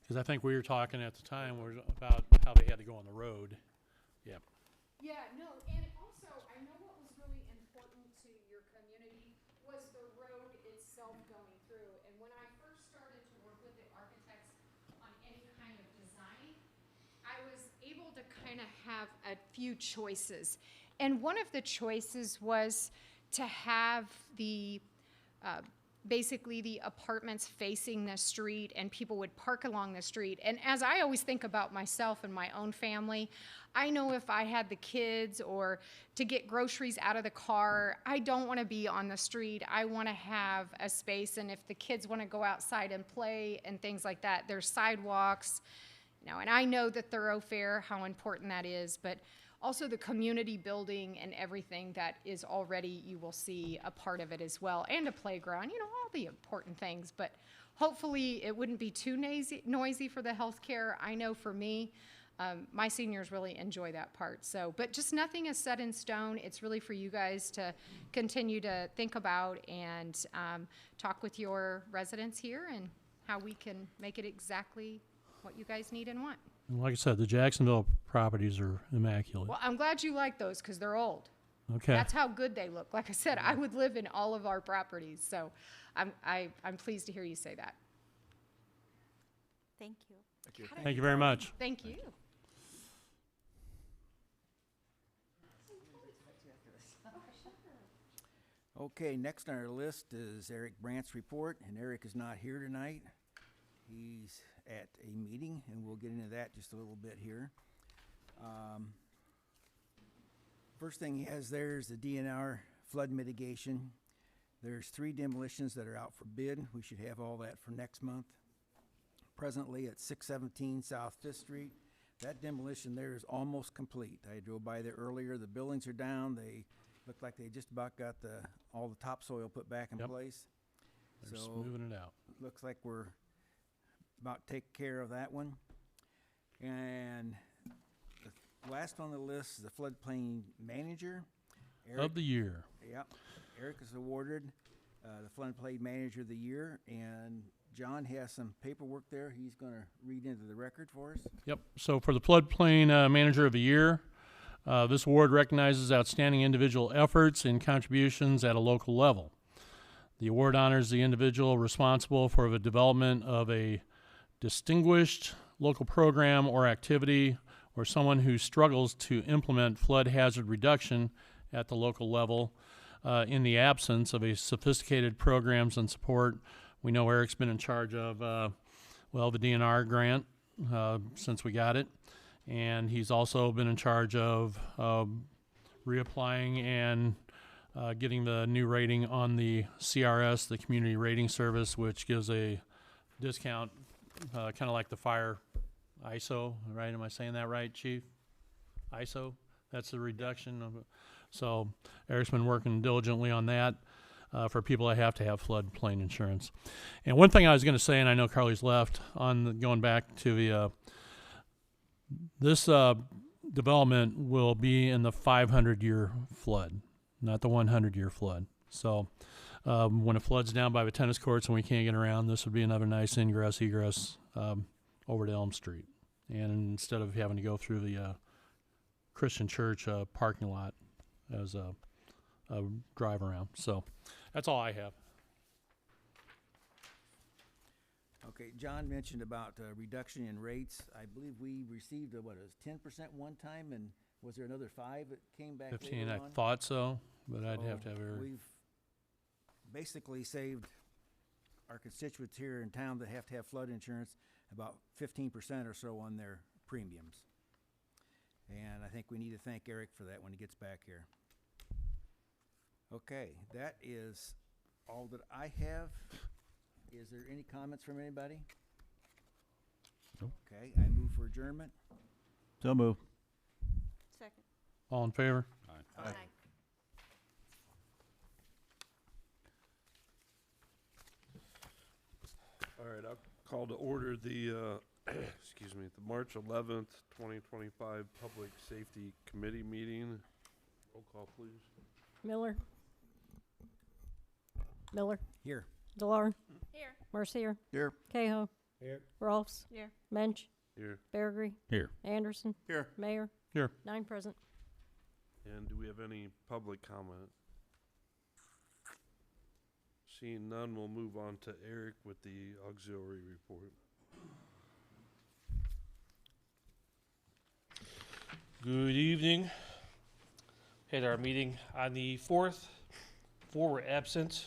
Speaker 1: Because I think we were talking at the time about how they had to go on the road. Yep.
Speaker 7: Yeah, no, and also, I know what was really important to your community was the road itself going through. And when I first started to work with the architects on any kind of design, I was able to kind of have a few choices. And one of the choices was to have the, basically the apartments facing the street and people would park along the street. And as I always think about myself and my own family, I know if I had the kids or to get groceries out of the car, I don't want to be on the street. I want to have a space. And if the kids want to go outside and play and things like that, there's sidewalks, you know, and I know the thoroughfare, how important that is, but also the community building and everything that is already, you will see a part of it as well, and a playground, you know, all the important things. But hopefully it wouldn't be too noisy for the healthcare. I know for me, my seniors really enjoy that part. So, but just nothing is set in stone. It's really for you guys to continue to think about and talk with your residents here and how we can make it exactly what you guys need and want.
Speaker 1: And like I said, the Jacksonville properties are immaculate.
Speaker 7: Well, I'm glad you like those because they're old.
Speaker 1: Okay.
Speaker 7: That's how good they look. Like I said, I would live in all of our properties. So I'm pleased to hear you say that.
Speaker 2: Thank you.
Speaker 1: Thank you very much.
Speaker 7: Thank you.
Speaker 4: Okay, next on our list is Eric Brandt's report, and Eric is not here tonight. He's at a meeting, and we'll get into that just a little bit here. First thing he has there is the DNR flood mitigation. There's 3 demolitions that are out for bid. We should have all that for next month. Presently at 617 South Fifth Street, that demolition there is almost complete. I drove by there earlier. The buildings are down. They look like they just about got all the topsoil put back in
Speaker 1: Yep.
Speaker 4: place.
Speaker 1: They're
Speaker 4: So
Speaker 1: smoothing it out.
Speaker 4: looks like we're about to take care of that one. And the last on the list is the floodplain manager.
Speaker 1: Of the year.
Speaker 4: Yep, Eric is awarded the floodplain manager of the year, and John has some paperwork there he's gonna read into the record for us.
Speaker 1: Yep. So for the floodplain manager of the year, this award recognizes outstanding individual efforts and contributions at a local level. The award honors the individual responsible for the development of a distinguished local program or activity, or someone who struggles to implement flood hazard reduction at the local level in the absence of a sophisticated programs and support. We know Eric's been in charge of, the DNR grant since we got it. And he's also been in charge of reapplying and getting the new rating on the CRS, the Community Rating Service, which gives a discount, kind of like the fire ISO, right? Am I saying that right, Chief? ISO? That's the reduction of it. So Eric's been working diligently on that for people that have to have floodplain insurance. And one thing I was going to say, and I know Carly's left, going back to the this development will be in the 500-year flood, not the 100-year flood. So when it floods down by the tennis courts and we can't get around, this would be another nice ingress, egress over to Elm Street. And instead of having to go through the Christian Church parking lot as a drive around. So that's all I have.
Speaker 4: Okay, John mentioned about reduction in rates. I believe we received a 10% one time, and was there another 5 that came back
Speaker 1: 15,
Speaker 4: later
Speaker 1: I
Speaker 4: on?
Speaker 1: thought so, but I'd have to have
Speaker 4: So
Speaker 1: her.
Speaker 4: We've basically saved our constituents here in town that have to have flood insurance about 15% or so on their premiums. And I think we need to thank Eric for that when he gets back here. Okay, that is all that I have. Is there any comments from anybody?
Speaker 1: Nope.
Speaker 4: Okay, I move for adjournment.
Speaker 6: So move.
Speaker 2: Second.
Speaker 1: All in favor?
Speaker 2: Aye.
Speaker 9: All right, I'll call to order the, excuse me, the March 11th, 2025 Public Safety Committee meeting. Roll call, please.
Speaker 10: Miller. Miller.
Speaker 4: Here.
Speaker 10: Delor.
Speaker 2: Here.
Speaker 10: Mercier.
Speaker 6: Here.
Speaker 10: Cahill.
Speaker 3: Here.
Speaker 10: Rolfs.
Speaker 2: Here.
Speaker 10: Mensch.
Speaker 9: Here.
Speaker 10: Barry.
Speaker 1: Here.
Speaker 10: Anderson.
Speaker 6: Here.
Speaker 10: Mayor.
Speaker 1: Here.
Speaker 10: 9 present.
Speaker 9: And do we have any public comment? Seeing none, we'll move on to Eric with the auxiliary report.
Speaker 11: Good evening. Had our meeting on the 4th. 4 were absent.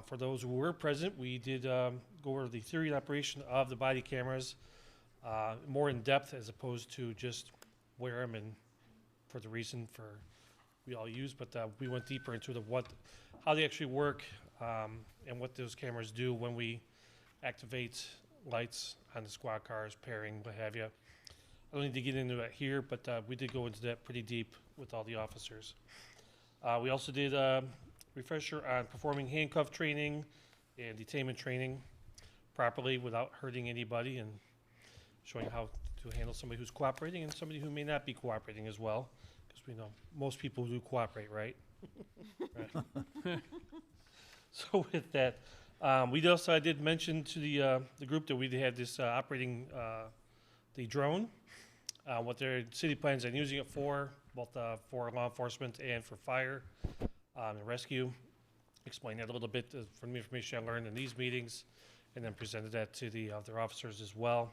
Speaker 11: For those who were present, we did go over the theory and operation of the body cameras more in depth as opposed to just wear them and for the reason for we all use, but we went deeper into how they actually work and what those cameras do when we activate lights on the squad cars, pairing, what have you. I don't need to get into that here, but we did go into that pretty deep with all the officers. We also did a refresher on performing handcuff training and detainment training properly without hurting anybody and showing how to handle somebody who's cooperating and somebody who may not be cooperating as well, because we know most people do cooperate, right? Right. So with that, I did mention to the group that we had this operating the drone, what their city plans on using it for, both for law enforcement and for fire and rescue. Explained that a little bit from the information I learned in these meetings, and then presented that to the other officers as well.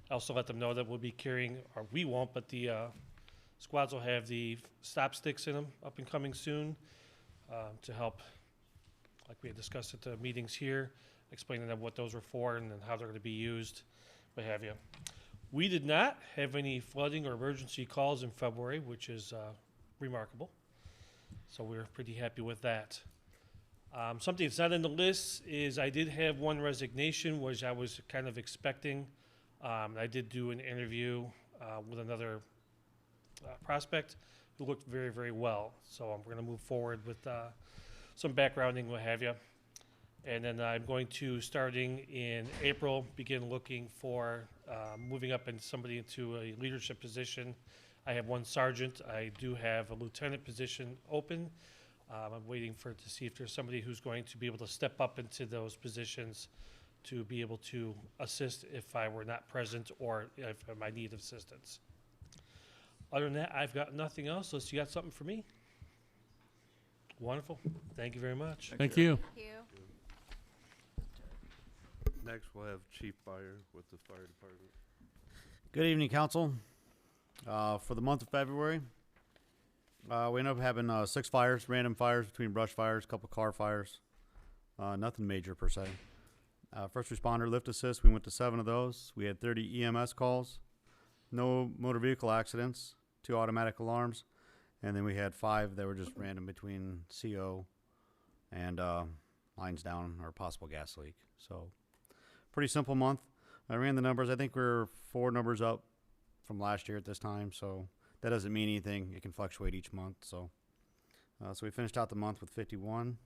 Speaker 11: I also let them know that we'll be carrying, or we won't, but the squads will have the stop sticks in them up and coming soon to help, like we had discussed at the meetings here, explaining them what those were for and then how they're going to be used, what have you. We did not have any flooding or emergency calls in February, which is remarkable. So we're pretty happy with that. Something that's not in the list is I did have one resignation, which I was kind of expecting. I did do an interview with another prospect who looked very, very well. So we're going to move forward with some backgrounding, what have you. And then I'm going to, starting in April, begin looking for moving up somebody into a leadership position. I have one sergeant. I do have a lieutenant position open. I'm waiting to see if there's somebody who's going to be able to step up into those positions to be able to assist if I were not present or if I need assistance. Other than that, I've got nothing else. Unless you got something for me? Wonderful. Thank you very much.
Speaker 1: Thank you.
Speaker 2: Thank you.
Speaker 9: Next, we'll have Chief Byer with the fire department.
Speaker 12: Good evening, council. For the month of February, we ended up having 6 fires, random fires between brush fires, a couple car fires. Nothing major per se. First responder lift assist, we went to 7 of those. We had 30 EMS calls, no motor vehicle accidents, 2 automatic alarms, and then we had 5 that were just random between CO and lines down or possible gas leak. So pretty simple month. I ran the numbers. I think we're 4 numbers up from last year at this time, so that doesn't mean anything. It can fluctuate each month. So we finished out the month with 51.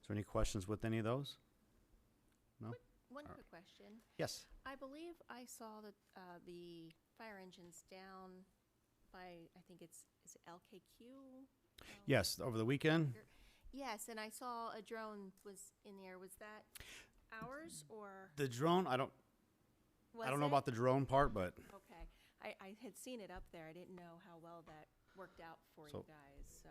Speaker 12: Is there any questions with any of those? No?
Speaker 2: One
Speaker 12: All right.
Speaker 2: quick question.
Speaker 12: Yes.
Speaker 2: I believe I saw that the fire engine's down by, I think is it LKQ?
Speaker 12: Yes, over the weekend.
Speaker 2: Yes, and I saw a drone was in there. Was that ours or?
Speaker 12: The drone, I don't know
Speaker 2: it?
Speaker 12: about the drone part, but
Speaker 2: Okay. I had seen it up there. I didn't know how well that worked out for
Speaker 12: So-
Speaker 2: you guys, so.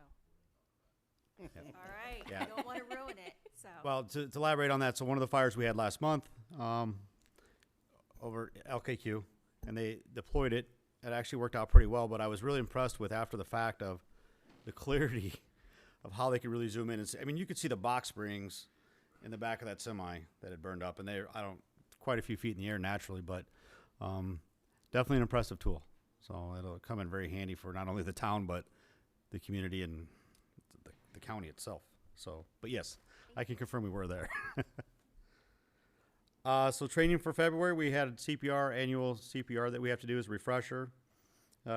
Speaker 12: Yeah.
Speaker 2: All right,
Speaker 12: Yeah.
Speaker 2: I don't want to ruin it, so.
Speaker 12: well, to elaborate on that, so one of the fires we had last month over LKQ, and they deployed it. It actually worked out pretty well, but I was really impressed with after the fact of the clarity of how they could really zoom in and see. I mean, you could see the box springs in the back of that semi that had burned up, and they're quite a few feet in the air naturally, but definitely an impressive tool. So it'll come in very handy for not only the town but the community and the county itself. So, but yes, I can confirm we were there. So training for February, we had CPR, annual CPR that we have to do as a refresher.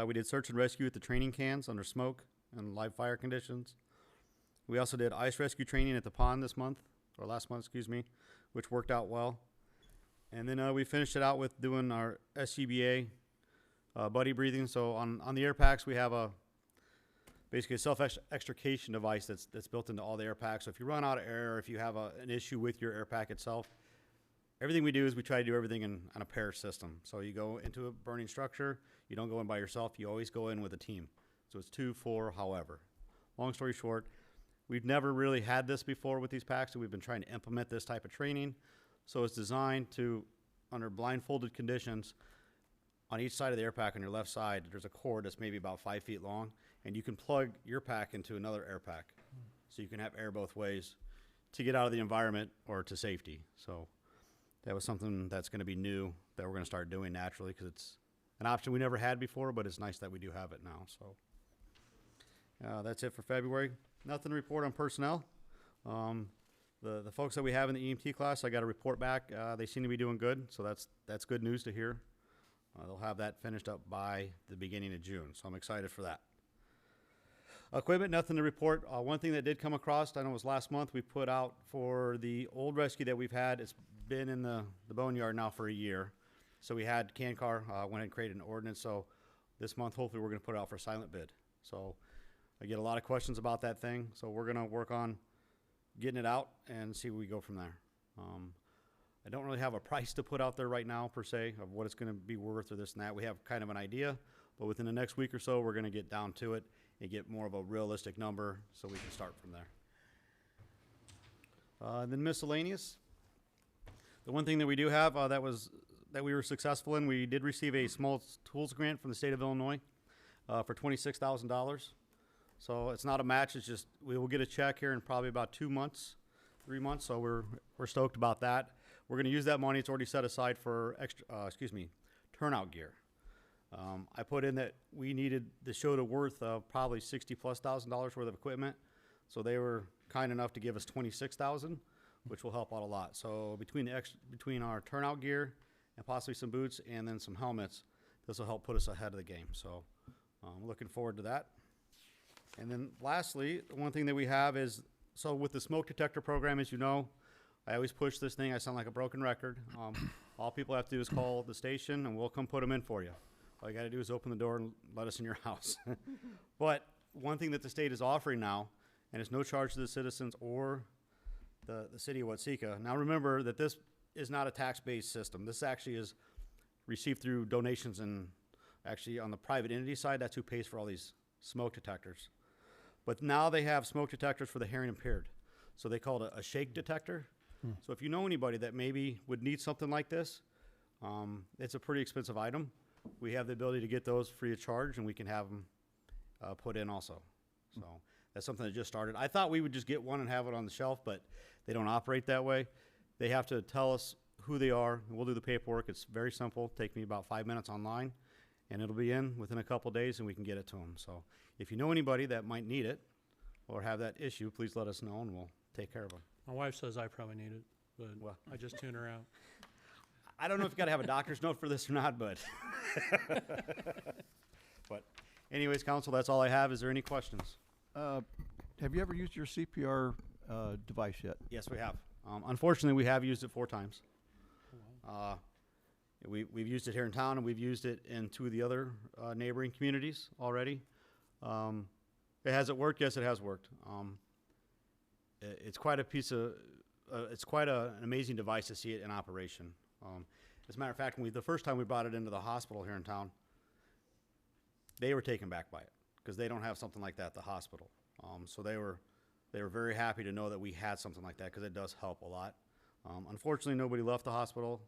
Speaker 12: We did search and rescue at the training cans under smoke and live fire conditions. We also did ice rescue training at the pond this month, or last month, excuse me, which worked out well. And then we finished it out with doing our SCBA buddy breathing. So on the air packs, we have basically a self-extrication device that's built into all the air packs. So if you run out of air, or if you have an issue with your air pack itself, everything we do is we try to do everything on a pair system. So you go into a burning structure, you don't go in by yourself, you always go in with a team. So it's 2, 4, however. Long story short, we've never really had this before with these packs, so we've been trying to implement this type of training. So it's designed to, under blindfolded conditions, on each side of the air pack on your left side, there's a cord that's maybe about 5 feet long, and you can plug your pack into another air pack. So you can have air both ways to get out of the environment or to safety. So that was something that's going to be new that we're going to start doing naturally, because it's an option we never had before, but it's nice that we do have it now. So that's it for February. Nothing to report on personnel. The folks that we have in the EMT class, I got a report back. They seem to be doing good, so that's good news to hear. They'll have that finished up by the beginning of June, so I'm excited for that. Equipment, nothing to report. One thing that did come across, I know it was last month, we put out for the old rescue that we've had. It's been in the boneyard now for a year. So we had CanCar, went and created an ordinance. So this month, hopefully, we're going to put it out for silent bid. So I get a lot of questions about that thing. So we're going to work on getting it out and see where we go from there. I don't really have a price to put out there right now, per se, of what it's going to be worth or this and that. We have kind of an idea, but within the next week or so, we're going to get down to it and get more of a realistic number so we can start from there. Then miscellaneous. The one thing that we do have that we were successful in, we did receive a small tools grant from the state of Illinois for $26,000. So it's not a match, it's just we will get a check here in probably about 2 months, 3 months. So we're stoked about that. We're going to use that money. It's already set aside for turnout gear. I put in that we needed the show to worth probably $60,000+ worth of equipment. So they were kind enough to give us $26,000, which will help out a lot. So between our turnout gear and possibly some boots and then some helmets, this will help put us ahead of the game. So I'm looking forward to that. And then lastly, one thing that we have is, so with the smoke detector program, as you know, I always push this thing. I sound like a broken record. All people have to do is call the station and we'll come put them in for you. All you got to do is open the door and let us in your house. But one thing that the state is offering now, and it's no charge to the citizens or the city of Watseka. Now remember that this is not a tax-based system. This actually is received through donations, and actually on the private entity side, that's who pays for all these smoke detectors. But now they have smoke detectors for the hearing impaired. So they call it a shake detector. So if you know anybody that maybe would need something like this, it's a pretty expensive item. We have the ability to get those free of charge, and we can have them put in also. So that's something that just started. I thought we would just get one and have it on the shelf, but they don't operate that way. They have to tell us who they are, and we'll do the paperwork. It's very simple. Take me about 5 minutes online, and it'll be in within a couple days, and we can get it to them. So if you know anybody that might need it or have that issue, please let us know, and we'll take care of them.
Speaker 1: My wife says I probably need it, but
Speaker 12: Well.
Speaker 1: I just tune her out.
Speaker 12: I don't know if you got to have a doctor's note for this or not, but. But anyways, council, that's all I have. Is there any questions?
Speaker 6: Have you ever used your CPR device yet?
Speaker 12: Yes, we have. Unfortunately, we have used it 4 times. We've used it here in town, and we've used it in 2 of the other neighboring communities already. Has it worked? Yes, it has worked. It's quite a piece of, it's quite an amazing device to see it in operation. As a matter of fact, the first time we brought it into the hospital here in town, they were taken back by it because they don't have something like that at the hospital. So they were very happy to know that we had something like that because it does help a lot. Unfortunately, nobody left the hospital,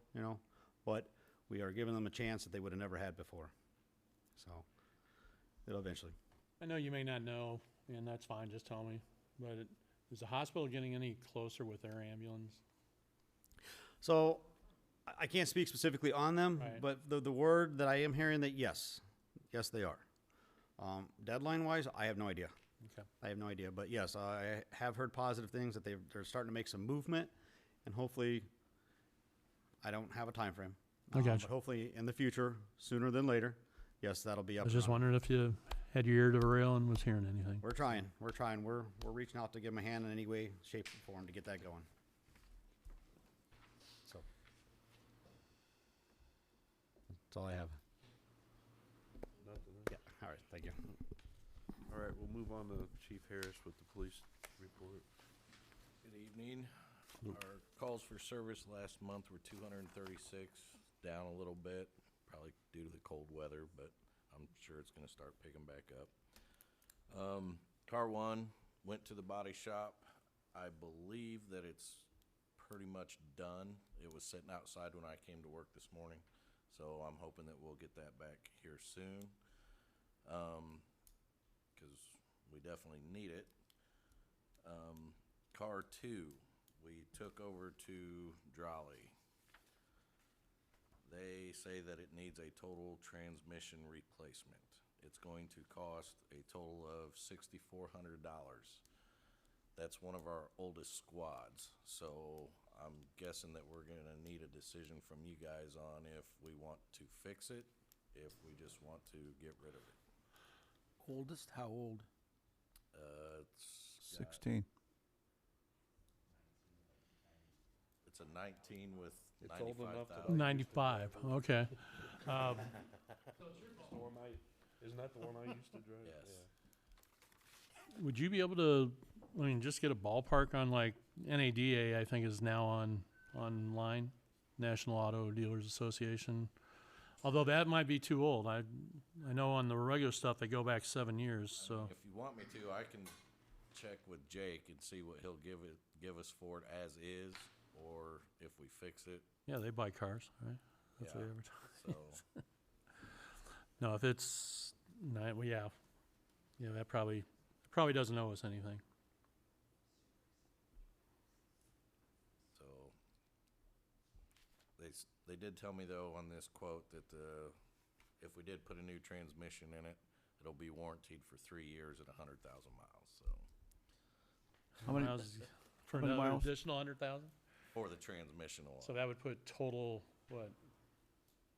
Speaker 12: but we are giving them a chance that they would have never had before. So it'll eventually.
Speaker 1: I know you may not know, and that's fine, just tell me, but is the hospital getting any closer with their ambulance?
Speaker 12: So I can't speak specifically on them,
Speaker 1: Right.
Speaker 12: but the word that I am hearing that yes, they are. Deadline wise, I have no idea.
Speaker 1: Okay.
Speaker 12: I have no idea, but yes, I have heard positive things that they're starting to make some movement, and hopefully, I don't have a time frame.
Speaker 1: I got you.
Speaker 12: But hopefully in the future, sooner than later, yes, that'll be
Speaker 1: I
Speaker 12: up.
Speaker 1: was
Speaker 12: and
Speaker 1: just
Speaker 12: running.
Speaker 1: wondering if you had your ear to the rail and was hearing anything.
Speaker 12: We're trying. We're reaching out to give them a hand in any way, shape, or form to get that going. So that's all I have.
Speaker 9: Nothing.
Speaker 12: Yeah. All right. Thank you.
Speaker 9: All right, we'll move on to Chief Harris with the police report.
Speaker 10: Good evening. Our calls for service last month were 236, down a little bit, probably due to the cold weather, but I'm sure it's gonna start picking back up. Car one went to the body shop. I believe that it's pretty much done. It was sitting outside when I came to work this morning, so I'm hoping that we'll get that back here soon. 'Cause we definitely need it. Car two, we took over to Drolley. They say that it needs a total transmission replacement. It's going to cost a total of $6,400. That's one of our oldest squads, so I'm guessing that we're gonna need a decision from you guys on if we want to fix it, if we just want to get rid of it.
Speaker 4: Oldest, how old?
Speaker 10: It's got-
Speaker 6: 16.
Speaker 10: It's a 19 with
Speaker 9: It's old enough that
Speaker 10: 95,000.
Speaker 1: 95, okay.
Speaker 9: Isn't that the one I used to drive?
Speaker 10: Yes.
Speaker 9: Yeah.
Speaker 1: Would you be able to, I mean, just get a ballpark on like NADA, I think is now online, National Auto Dealers Association. Although that might be too old. I know on the regular stuff, they go back 7 years, so.
Speaker 10: If you want me to, I can check with Jake and see what he'll give us for it as is, or if we fix it.
Speaker 1: Yeah, they buy cars, right? That's what
Speaker 10: Yeah.
Speaker 1: they advertise.
Speaker 10: So,
Speaker 1: No, if it's not, well, yeah. Yeah, that probably doesn't owe us anything.
Speaker 10: so they did tell me though on this quote that if we did put a new transmission in it, it'll be warranted for 3 years at 100,000 miles. So
Speaker 6: How many-
Speaker 1: For
Speaker 6: how many
Speaker 1: another
Speaker 6: miles?
Speaker 1: additional 100,000?
Speaker 10: for the transmission alone.
Speaker 1: So that would put total, what,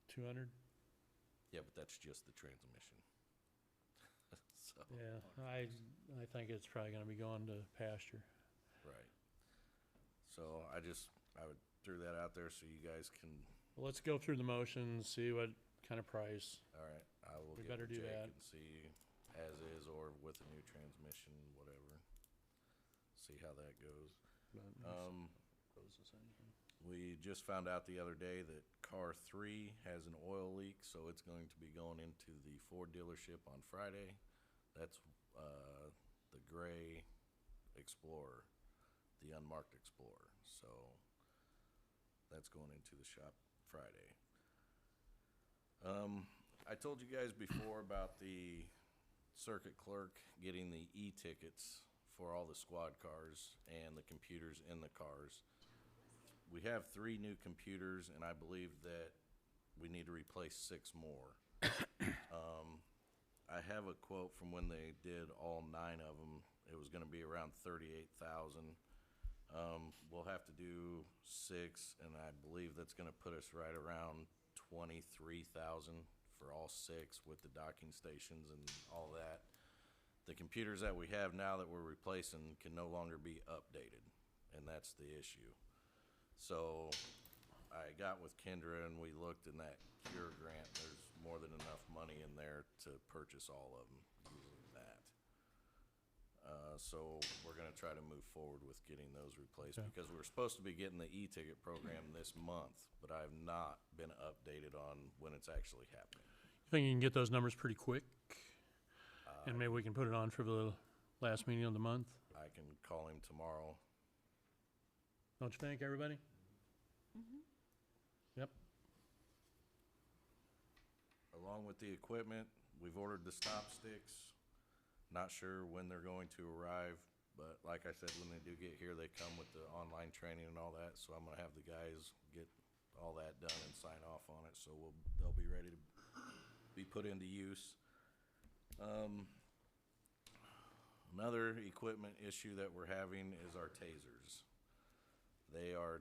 Speaker 1: 200?
Speaker 10: Yeah, but that's just the transmission. So,
Speaker 1: Yeah, I think it's probably gonna be going to pasture.
Speaker 10: right. So I threw that out there so you guys can,
Speaker 1: Well, let's go through the motions, see what kind of price.
Speaker 10: all right, I will
Speaker 1: We
Speaker 10: get
Speaker 1: better
Speaker 10: with
Speaker 1: do
Speaker 10: Jake
Speaker 1: that.
Speaker 10: and see as is or with a new transmission, whatever. See how that goes. We just found out the other day that car 3 has an oil leak, so it's going to be going into the Ford dealership on Friday. That's the gray Explorer, the unmarked Explorer. So that's going into the shop Friday. I told you guys before about the circuit clerk getting the e-tickets for all the squad cars and the computers in the cars. We have 3 new computers, and I believe that we need to replace 6 more. I have a quote from when they did all 9 of them. It was gonna be around 38,000. We'll have to do 6, and I believe that's gonna put us right around 23,000 for all 6 with the docking stations and all that. The computers that we have now that we're replacing can no longer be updated, and that's the issue. So I got with Kendra and we looked in that Cure grant, there's more than enough money in there to purchase all of them using that. So we're gonna try to move forward with getting those replaced
Speaker 1: Okay.
Speaker 10: because we were supposed to be getting the e-ticket program this month, but I have not been updated on when it's actually happening.
Speaker 1: Think you can get those numbers pretty quick? And maybe we can put it on for the last meeting of the month?
Speaker 10: I can call him tomorrow.
Speaker 1: Don't you think, everybody? Yep.
Speaker 10: Along with the equipment, we've ordered the stop sticks. Not sure when they're going to arrive, but like I said, when they do get here, they come with the online training and all that, so I'm gonna have the guys get all that done and sign off on it, so they'll be ready to be put into use. Another equipment issue that we're having is our tasers. They are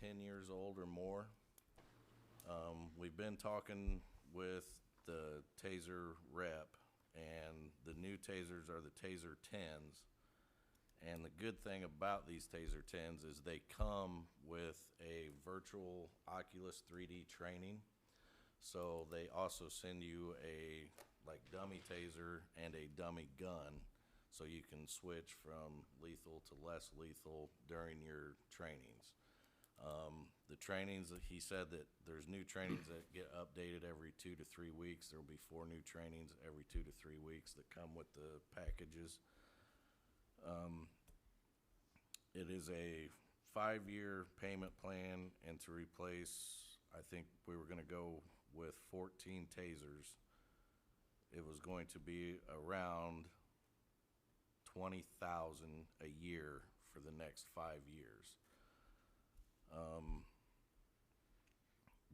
Speaker 10: 10 years old or more. We've been talking with the taser rep, and the new tasers are the Taser 10s. And the good thing about these Taser 10s is they come with a virtual Oculus 3D training. So they also send you a like dummy taser and a dummy gun. so you can switch from lethal to less lethal during your trainings. The trainings, he said that there's new trainings that get updated every 2 to 3 weeks. There'll be 4 new trainings every 2 to 3 weeks that come with the packages. It is a 5-year payment plan, and to replace, I think we were gonna go with 14 tasers. It was going to be around 20,000 a year for the next 5 years.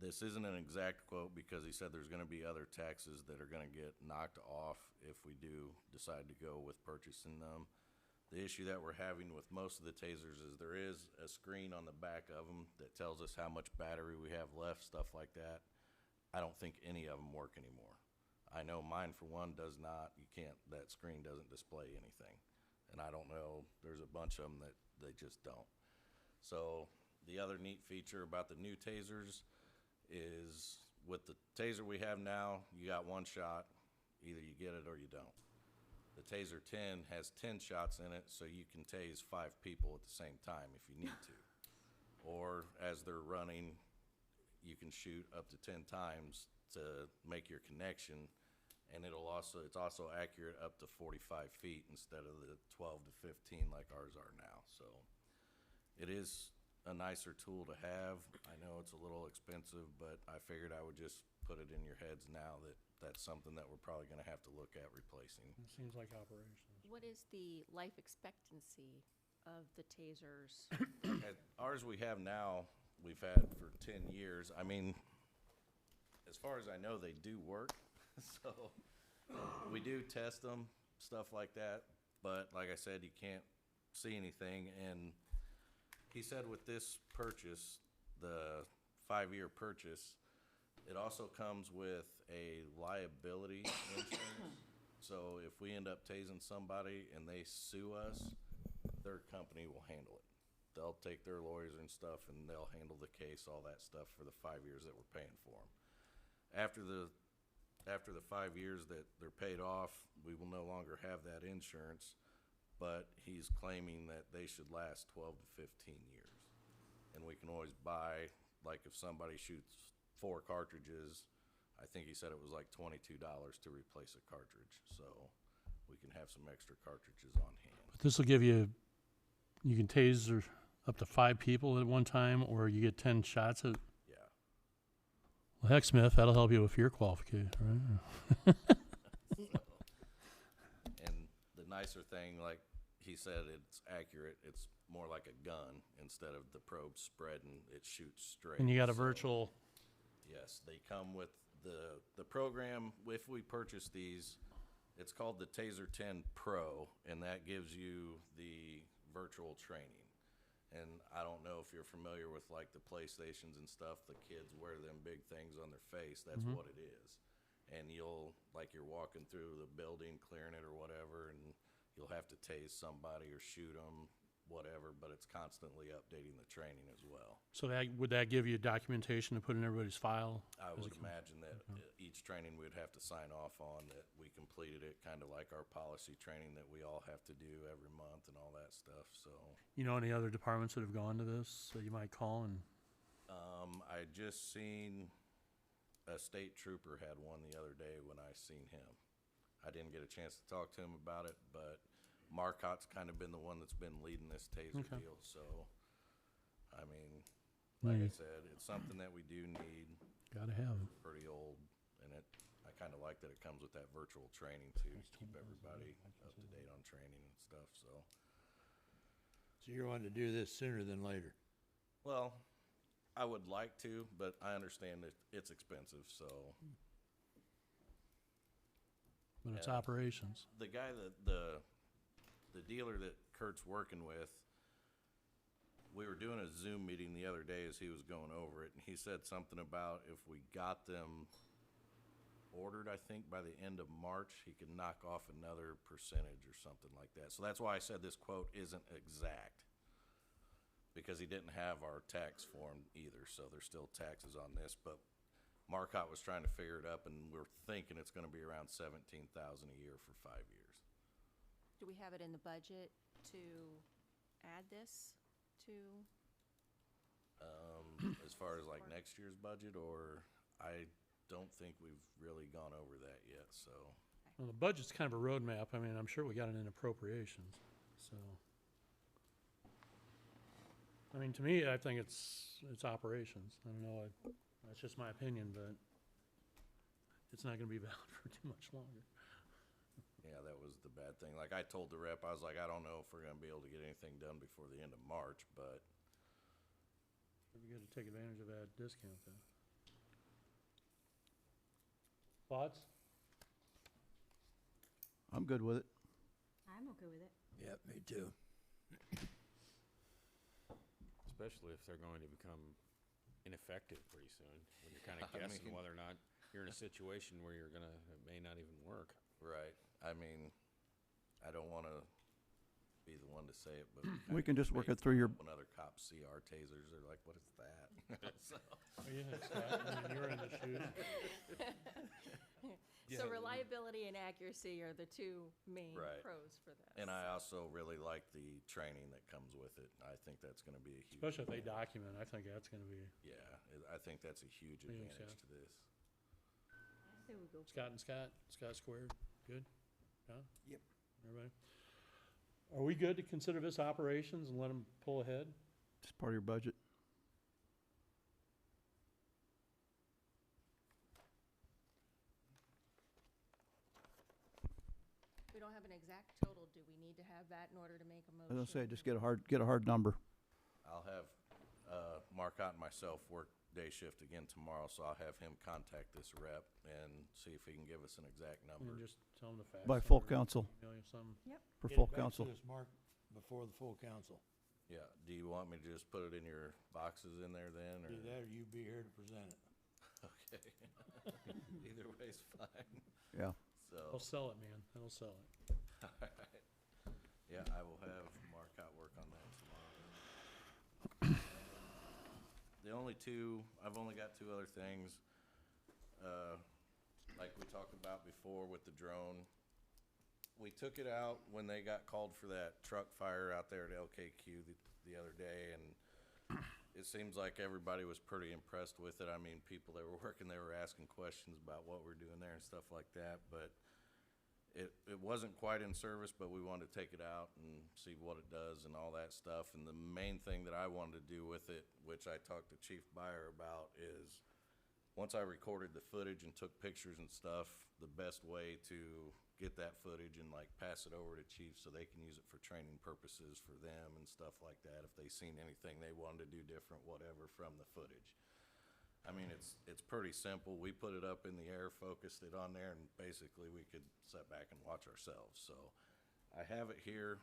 Speaker 10: This isn't an exact quote because he said there's gonna be other taxes that are gonna get knocked off if we do decide to go with purchasing them. The issue that we're having with most of the tasers is there is a screen on the back of them that tells us how much battery we have left, stuff like that. I don't think any of them work anymore. I know mine, for one, does not. You can't, that screen doesn't display anything. And I don't know, there's a bunch of them that they just don't. So the other neat feature about the new tasers is with the taser we have now, you got 1 shot. Either you get it or you don't. The Taser 10 has 10 shots in it, so you can tase 5 people at the same time if you need to. Or as they're running, you can shoot up to 10 times to make your connection, and it's also accurate up to 45 feet instead of the 12 to 15 like ours are now. So it is a nicer tool to have. I know it's a little expensive, but I figured I would just put it in your heads now that that's something that we're probably gonna have to look at replacing.
Speaker 1: It seems like operations.
Speaker 2: What is the life expectancy of the tasers?
Speaker 10: Ours we have now, we've had for 10 years. I mean, as far as I know, they do work. So we do test them, stuff like that. But like I said, you can't see anything. And he said with this purchase, the 5-year purchase, it also comes with a liability insurance. So if we end up tasing somebody and they sue us, their company will handle it. They'll take their lawyers and stuff and they'll handle the case, all that stuff for the 5 years that we're paying for them. After the 5 years that they're paid off, we will no longer have that insurance, but he's claiming that they should last 12 to 15 years. And we can always buy, like if somebody shoots 4 cartridges, I think he said it was like $22 to replace a cartridge. So we can have some extra cartridges on hand.
Speaker 1: But this will give you can taser up to 5 people at one time, or you get 10 shots at.
Speaker 10: Yeah.
Speaker 1: Well, heck, Smith, that'll help you with your qualification, right?
Speaker 10: And the nicer thing, like he said, it's accurate. It's more like a gun instead of the probe spreading. It shoots straight.
Speaker 1: And you got a
Speaker 10: So,
Speaker 1: virtual.
Speaker 10: yes, they come with the program. If we purchase these, it's called the Taser 10 Pro, and that gives you the virtual training. And I don't know if you're familiar with like the PlayStations and stuff. The kids wear them big things on their face. That's what it is. And you're walking through the building, clearing it or whatever, and you'll have to tase somebody or shoot them, whatever, but it's constantly updating the training as well.
Speaker 1: So would that give you documentation to put in everybody's file?
Speaker 10: I
Speaker 1: as
Speaker 10: would
Speaker 1: a-
Speaker 10: imagine that each training we'd have to sign off on that we completed it, kind of like our policy training that we all have to do every month and all that stuff, so.
Speaker 1: You know any other departments that have gone to this that you might call and?
Speaker 10: I just seen a state trooper had one the other day when I seen him. I didn't get a chance to talk to him about it, but Marcotte's kind of been the one that's been leading this taser
Speaker 1: Okay.
Speaker 10: deal, so, I mean, like I
Speaker 1: Right.
Speaker 10: said, it's something that we do need.
Speaker 1: Gotta have it.
Speaker 10: Pretty old, and I kind of like that it comes with that virtual training too, to keep everybody up to date on training and stuff, so.
Speaker 3: So you're wanting to do this sooner than later?
Speaker 10: Well, I would like to, but I understand that it's expensive, so.
Speaker 1: But it's
Speaker 10: Yeah.
Speaker 1: operations.
Speaker 10: The guy the dealer that Kurt's working with, we were doing a Zoom meeting the other day as he was going over it, and he said something about if we got them ordered, I think, by the end of March, he could knock off another percentage or something like that. So that's why I said this quote isn't exact, because he didn't have our tax form either, so there's still taxes on this, but Marcotte was trying to figure it up, and we're thinking it's gonna be around 17,000 a year for 5 years.
Speaker 2: Do we have it in the budget to add this to?
Speaker 10: As far as like next year's budget, or I don't think we've really gone over that yet, so.
Speaker 1: Well, the budget's kind of a roadmap. I mean, I'm sure we got it in appropriations, so. I mean, to me, I think it's operations. I don't know, that's just my opinion, but it's not gonna be valid for too much longer.
Speaker 10: Yeah, that was the bad thing. Like I told the rep, I was like, I don't know if we're gonna be able to get anything done before the end of March, but
Speaker 1: It'd be good to take advantage of that discount then. Thoughts?
Speaker 6: I'm good with it.
Speaker 2: I'm okay with it.
Speaker 3: Yep, me too.
Speaker 13: Especially if they're going to become ineffective pretty soon, when you're kind of
Speaker 10: I
Speaker 13: guessing
Speaker 10: mean-
Speaker 13: whether or not you're in a situation where it may not even work.
Speaker 10: right. I mean, I don't wanna be the one to say it, but.
Speaker 6: We can just work it through your,
Speaker 10: When other cops see our tasers, they're like, what is that? So,
Speaker 1: Oh, yeah, Scott, I mean, you're in the shoes.
Speaker 2: So reliability and accuracy are the two main
Speaker 10: Right.
Speaker 2: pros for this.
Speaker 10: And I also really like the training that comes with it. I think that's gonna be a huge.
Speaker 1: Especially if they
Speaker 10: advantage.
Speaker 1: document, I think that's gonna be,
Speaker 10: Yeah, I think that's a huge
Speaker 1: What do you think,
Speaker 10: advantage
Speaker 1: Scott?
Speaker 10: to this.
Speaker 2: I say we go for
Speaker 1: Scott and Scott squared, good? John?
Speaker 4: Yep.
Speaker 1: Everybody? Are we good to consider this operations and let them pull ahead?
Speaker 6: it's part of your budget.
Speaker 2: We don't have an exact total. Do we need to have that in order to make a
Speaker 6: I
Speaker 2: motion?
Speaker 6: was gonna say, just get a hard number.
Speaker 10: I'll have, Marcotte and myself work day shift again tomorrow, so I'll have him contact this rep and see if he can give us an exact
Speaker 1: And
Speaker 10: number.
Speaker 1: just tell them to fax.
Speaker 6: By
Speaker 1: it
Speaker 6: full
Speaker 1: or
Speaker 6: council,
Speaker 1: Email you some.
Speaker 6: for
Speaker 3: Get
Speaker 6: full
Speaker 3: it back to
Speaker 6: council.
Speaker 3: us, Mark, before the full council.
Speaker 10: Yeah, do you want me to just put it in your boxes in there then, or?
Speaker 3: Either that or you be here to present it.
Speaker 10: Okay. Either way's fine,
Speaker 6: Yeah.
Speaker 1: They'll
Speaker 10: so,
Speaker 1: sell it, man, they'll sell it.
Speaker 10: alright. Yeah, I will have Marcotte work on that tomorrow. The only I've only got two other things. Like we talked about before with the drone. We took it out when they got called for that truck fire out there at LKQ the other day, and it seems like everybody was pretty impressed with it. I mean, people that were working there were asking questions about what we're doing there and stuff like that, but it wasn't quite in service, but we wanted to take it out and see what it does and all that stuff. And the main thing that I wanted to do with it, which I talked to Chief Byer about, is once I recorded the footage and took pictures and stuff, the best way to get that footage and like pass it over to Chief so they can use it for training purposes for them and stuff like that. If they seen anything they wanted to do different, whatever, from the footage. I mean, it's pretty simple. We put it up in the air, focused it on there, and basically we could sit back and watch ourselves. So I have it here.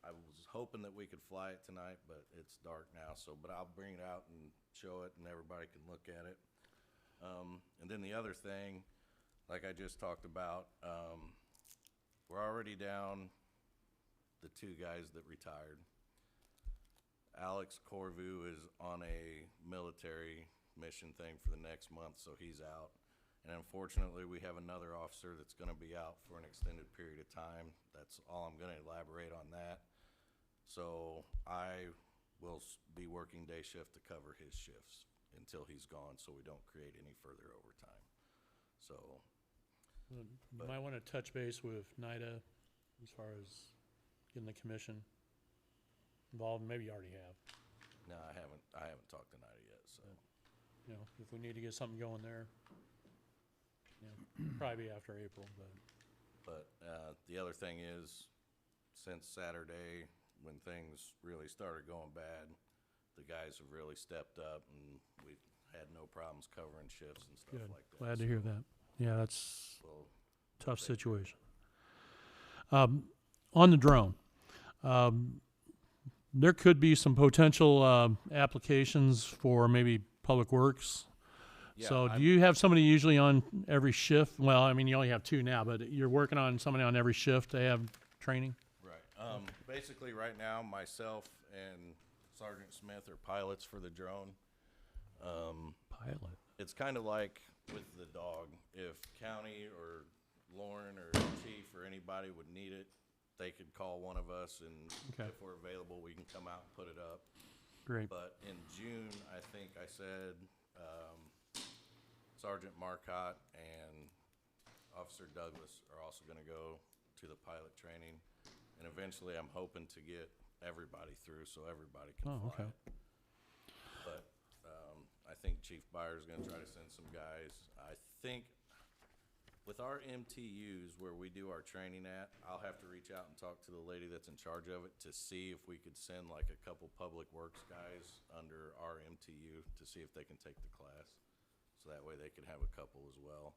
Speaker 10: I was hoping that we could fly it tonight, but it's dark now. But I'll bring it out and show it, and everybody can look at it. And then the other thing, like I just talked about, we're already down the two guys that retired. Alex Corvu is on a military mission thing for the next month, so he's out. And unfortunately, we have another officer that's gonna be out for an extended period of time. That's all I'm gonna elaborate on that. So I will be working day shift to cover his shifts until he's gone, so we don't create any further overtime. So,
Speaker 1: You
Speaker 10: But-
Speaker 1: might wanna touch base with NIDA as far as getting the commission involved, maybe you already have.
Speaker 10: no, I haven't talked to NIDA yet, so.
Speaker 1: You know, if we need to get something going there, you know, probably after April, but.
Speaker 10: But the other thing is, since Saturday, when things really started going bad, the guys have really stepped up, and we've had no problems covering shifts and stuff
Speaker 1: Good,
Speaker 10: like that.
Speaker 1: glad to hear that. Yeah, that's
Speaker 10: We'll
Speaker 1: tough
Speaker 10: take care of it.
Speaker 1: situation. On the drone, there could be some potential applications for maybe Public Works.
Speaker 10: Yeah,
Speaker 1: So
Speaker 10: I'm-
Speaker 1: do you have somebody usually on every shift? Well, I mean, you only have two now, but you're working on somebody on every shift to have training?
Speaker 10: Right. Basically, right now, myself and Sergeant Smith are pilots for the drone.
Speaker 1: Pilot.
Speaker 10: It's kind of like with the dog. If county or Lauren or chief or anybody would need it, they could call one of us, and
Speaker 1: Okay.
Speaker 10: if we're available, we can come out and put it up.
Speaker 1: Great.
Speaker 10: But in June, I think I said, Sergeant Marcotte and Officer Douglas are also gonna go to the pilot training. And eventually, I'm hoping to get everybody through, so everybody can
Speaker 1: Oh,
Speaker 10: fly
Speaker 1: okay.
Speaker 10: it. But, I think Chief Byers gonna try to send some guys. I think with our MTUs where we do our training at, I'll have to reach out and talk to the lady that's in charge of it to see if we could send like a couple public works guys under our MTU to see if they can take the class. So that way they could have a couple as well.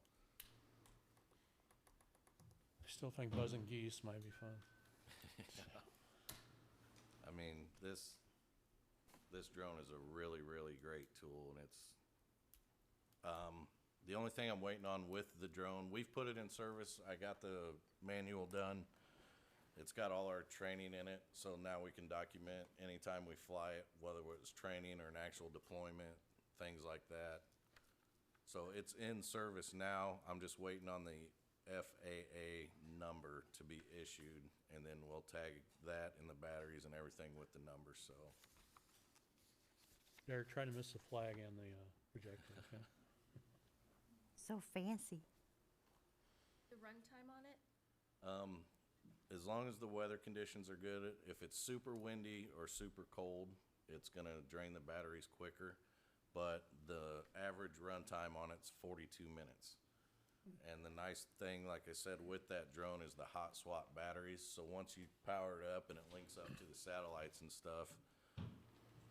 Speaker 1: I still think buzzing geese might be fun.
Speaker 10: I mean, this drone is a really, really great tool, and it's, the only thing I'm waiting on with the drone, we've put it in service. I got the manual done. It's got all our training in it, so now we can document anytime we fly it, whether it's training or an actual deployment, things like that. So it's in service now. I'm just waiting on the FAA number to be issued, and then we'll tag that in the batteries and everything with the number, so.
Speaker 1: Derek, try to miss the flag and the projector, okay?
Speaker 14: So fancy.
Speaker 2: The runtime on it?
Speaker 10: As long as the weather conditions are good, if it's super windy or super cold, it's gonna drain the batteries quicker. But the average runtime on it's 42 minutes. And the nice thing, like I said, with that drone is the hot swap batteries. So once you power it up and it links up to the satellites and stuff,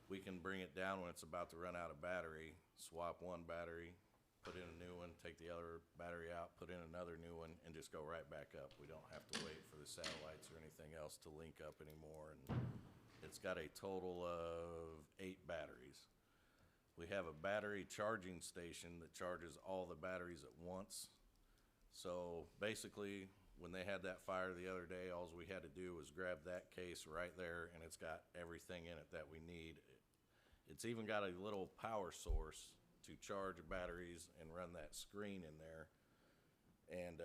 Speaker 10: we can bring it down when it's about to run out of battery, swap one battery, put in a new one, take the other battery out, put in another new one, and just go right back up. We don't have to wait for the satellites or anything else to link up anymore. And it's got a total of 8 batteries. We have a battery charging station that charges all the batteries at once. So basically, when they had that fire the other day, all we had to do was grab that case right there, and it's got everything in it that we need. It's even got a little power source to charge batteries and run that screen in there. And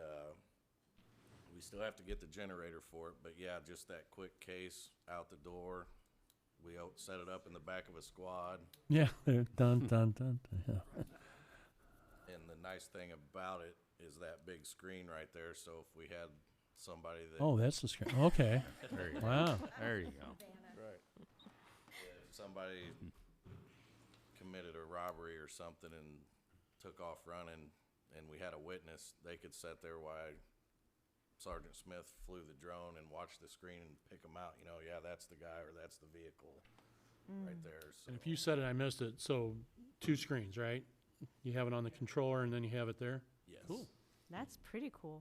Speaker 10: we still have to get the generator for it, but yeah, just that quick case out the door. We set it up in the back of a squad.
Speaker 1: Yeah, they're dun, dun, dun, dun, yeah.
Speaker 10: And the nice thing about it is that big screen right there, so if we had somebody that.
Speaker 1: Oh, that's the screen, okay.
Speaker 13: There you go.
Speaker 1: Wow.
Speaker 13: There you go.
Speaker 10: Right. If somebody committed a robbery or something and took off running, and we had a witness, they could sit there while Sergeant Smith flew the drone and watch the screen and pick them out. You know, yeah, that's the guy or that's the vehicle right there. So.
Speaker 1: And if you said it, I missed it, so 2 screens, right? You have it on the controller and then you have it there?
Speaker 10: Yes.
Speaker 1: Cool.
Speaker 14: That's pretty cool.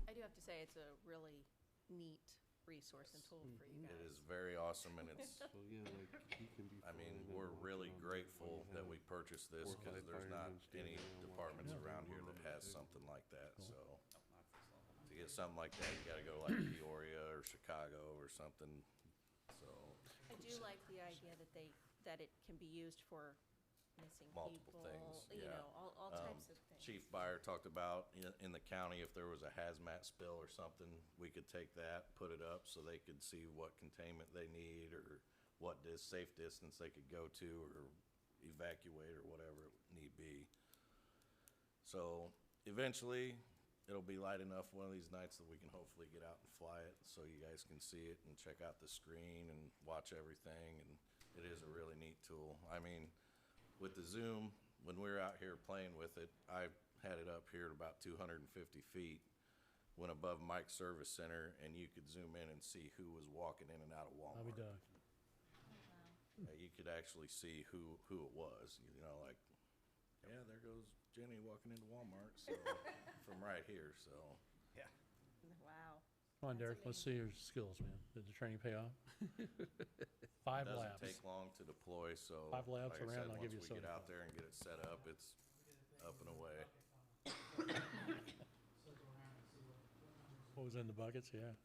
Speaker 2: I do have to say, it's a really neat resource and tool for you
Speaker 10: It
Speaker 2: guys.
Speaker 10: is very awesome, and it's.
Speaker 9: So yeah, like he can be.
Speaker 10: I mean,
Speaker 9: flying and
Speaker 10: we're
Speaker 9: watching
Speaker 10: really
Speaker 9: on the
Speaker 10: grateful
Speaker 9: screen,
Speaker 10: that we
Speaker 9: have
Speaker 10: purchased this
Speaker 9: 4 or
Speaker 10: because
Speaker 9: 5
Speaker 10: there's not
Speaker 9: firemen standing
Speaker 10: any
Speaker 9: there watching
Speaker 10: departments
Speaker 9: it.
Speaker 10: around here
Speaker 9: One
Speaker 10: that
Speaker 9: on
Speaker 10: has
Speaker 9: the
Speaker 10: something like that, so. To get something like that, you gotta go like Peoria or Chicago or something, so.
Speaker 2: I do like the idea that it can be used for missing
Speaker 10: Multiple
Speaker 2: people,
Speaker 10: things,
Speaker 2: you
Speaker 10: yeah.
Speaker 2: know, all types of things.
Speaker 10: Chief Byer talked about in the county, if there was a hazmat spill or something, we could take that, put it up so they could see what containment they need or what safe distance they could go to or evacuate or whatever it need be. So eventually, it'll be light enough one of these nights that we can hopefully get out and fly it so you guys can see it and check out the screen and watch everything. And it is a really neat tool. I mean, with the Zoom, when we were out here playing with it, I had it up here at about 250 feet, went above Mike's Service Center, and you could zoom in and see who was walking in and out of
Speaker 1: I'll be
Speaker 10: Walmart.
Speaker 1: done.
Speaker 10: You could actually see who it was, you know, like, yeah, there goes Jenny walking into Walmart, so, from right here, so.
Speaker 2: Wow.
Speaker 1: Come on, Derek, let's see your skills, man. Did the training pay off? 5
Speaker 10: Doesn't
Speaker 1: laps.
Speaker 10: take long to deploy, so.
Speaker 1: 5 laps
Speaker 10: like I
Speaker 1: around,
Speaker 10: said,
Speaker 1: I'll give you
Speaker 10: once we get
Speaker 1: 75.
Speaker 10: out there and get it set up, it's up and away.
Speaker 1: What was in the buckets? Yeah.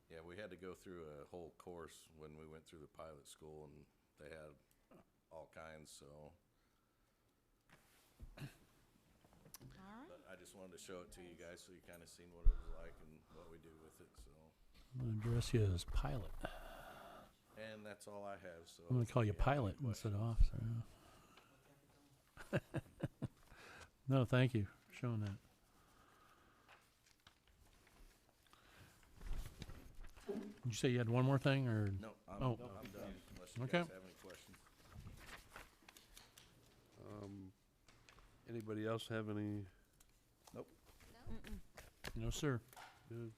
Speaker 10: Yeah, we had to go through a whole course when we went through the pilot school, and they had all kinds, so.
Speaker 14: All right.
Speaker 10: But I just wanted to show it to you guys so you kind of seen what it was like and what we do with it, so.
Speaker 1: I'm gonna address you as pilot.
Speaker 10: And that's all I have, so.
Speaker 1: I'm gonna
Speaker 10: if
Speaker 1: call you
Speaker 10: have any
Speaker 1: pilot instead of
Speaker 10: questions.
Speaker 1: officer. No, thank you for showing that. Did you say you had one more thing, or?
Speaker 10: No, I'm
Speaker 1: Oh.
Speaker 10: done, unless you
Speaker 1: Okay.
Speaker 10: guys have any questions.
Speaker 9: Anybody else have any?
Speaker 1: No, sir.
Speaker 9: Good.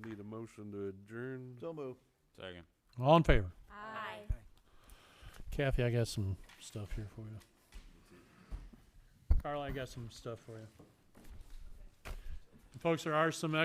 Speaker 9: Need a motion to adjourn.
Speaker 6: So moved.
Speaker 13: Second.
Speaker 1: All in favor?
Speaker 14: Aye.
Speaker 1: Kathy, I got some stuff here for you. Carla, I got some stuff for you. Folks, there are some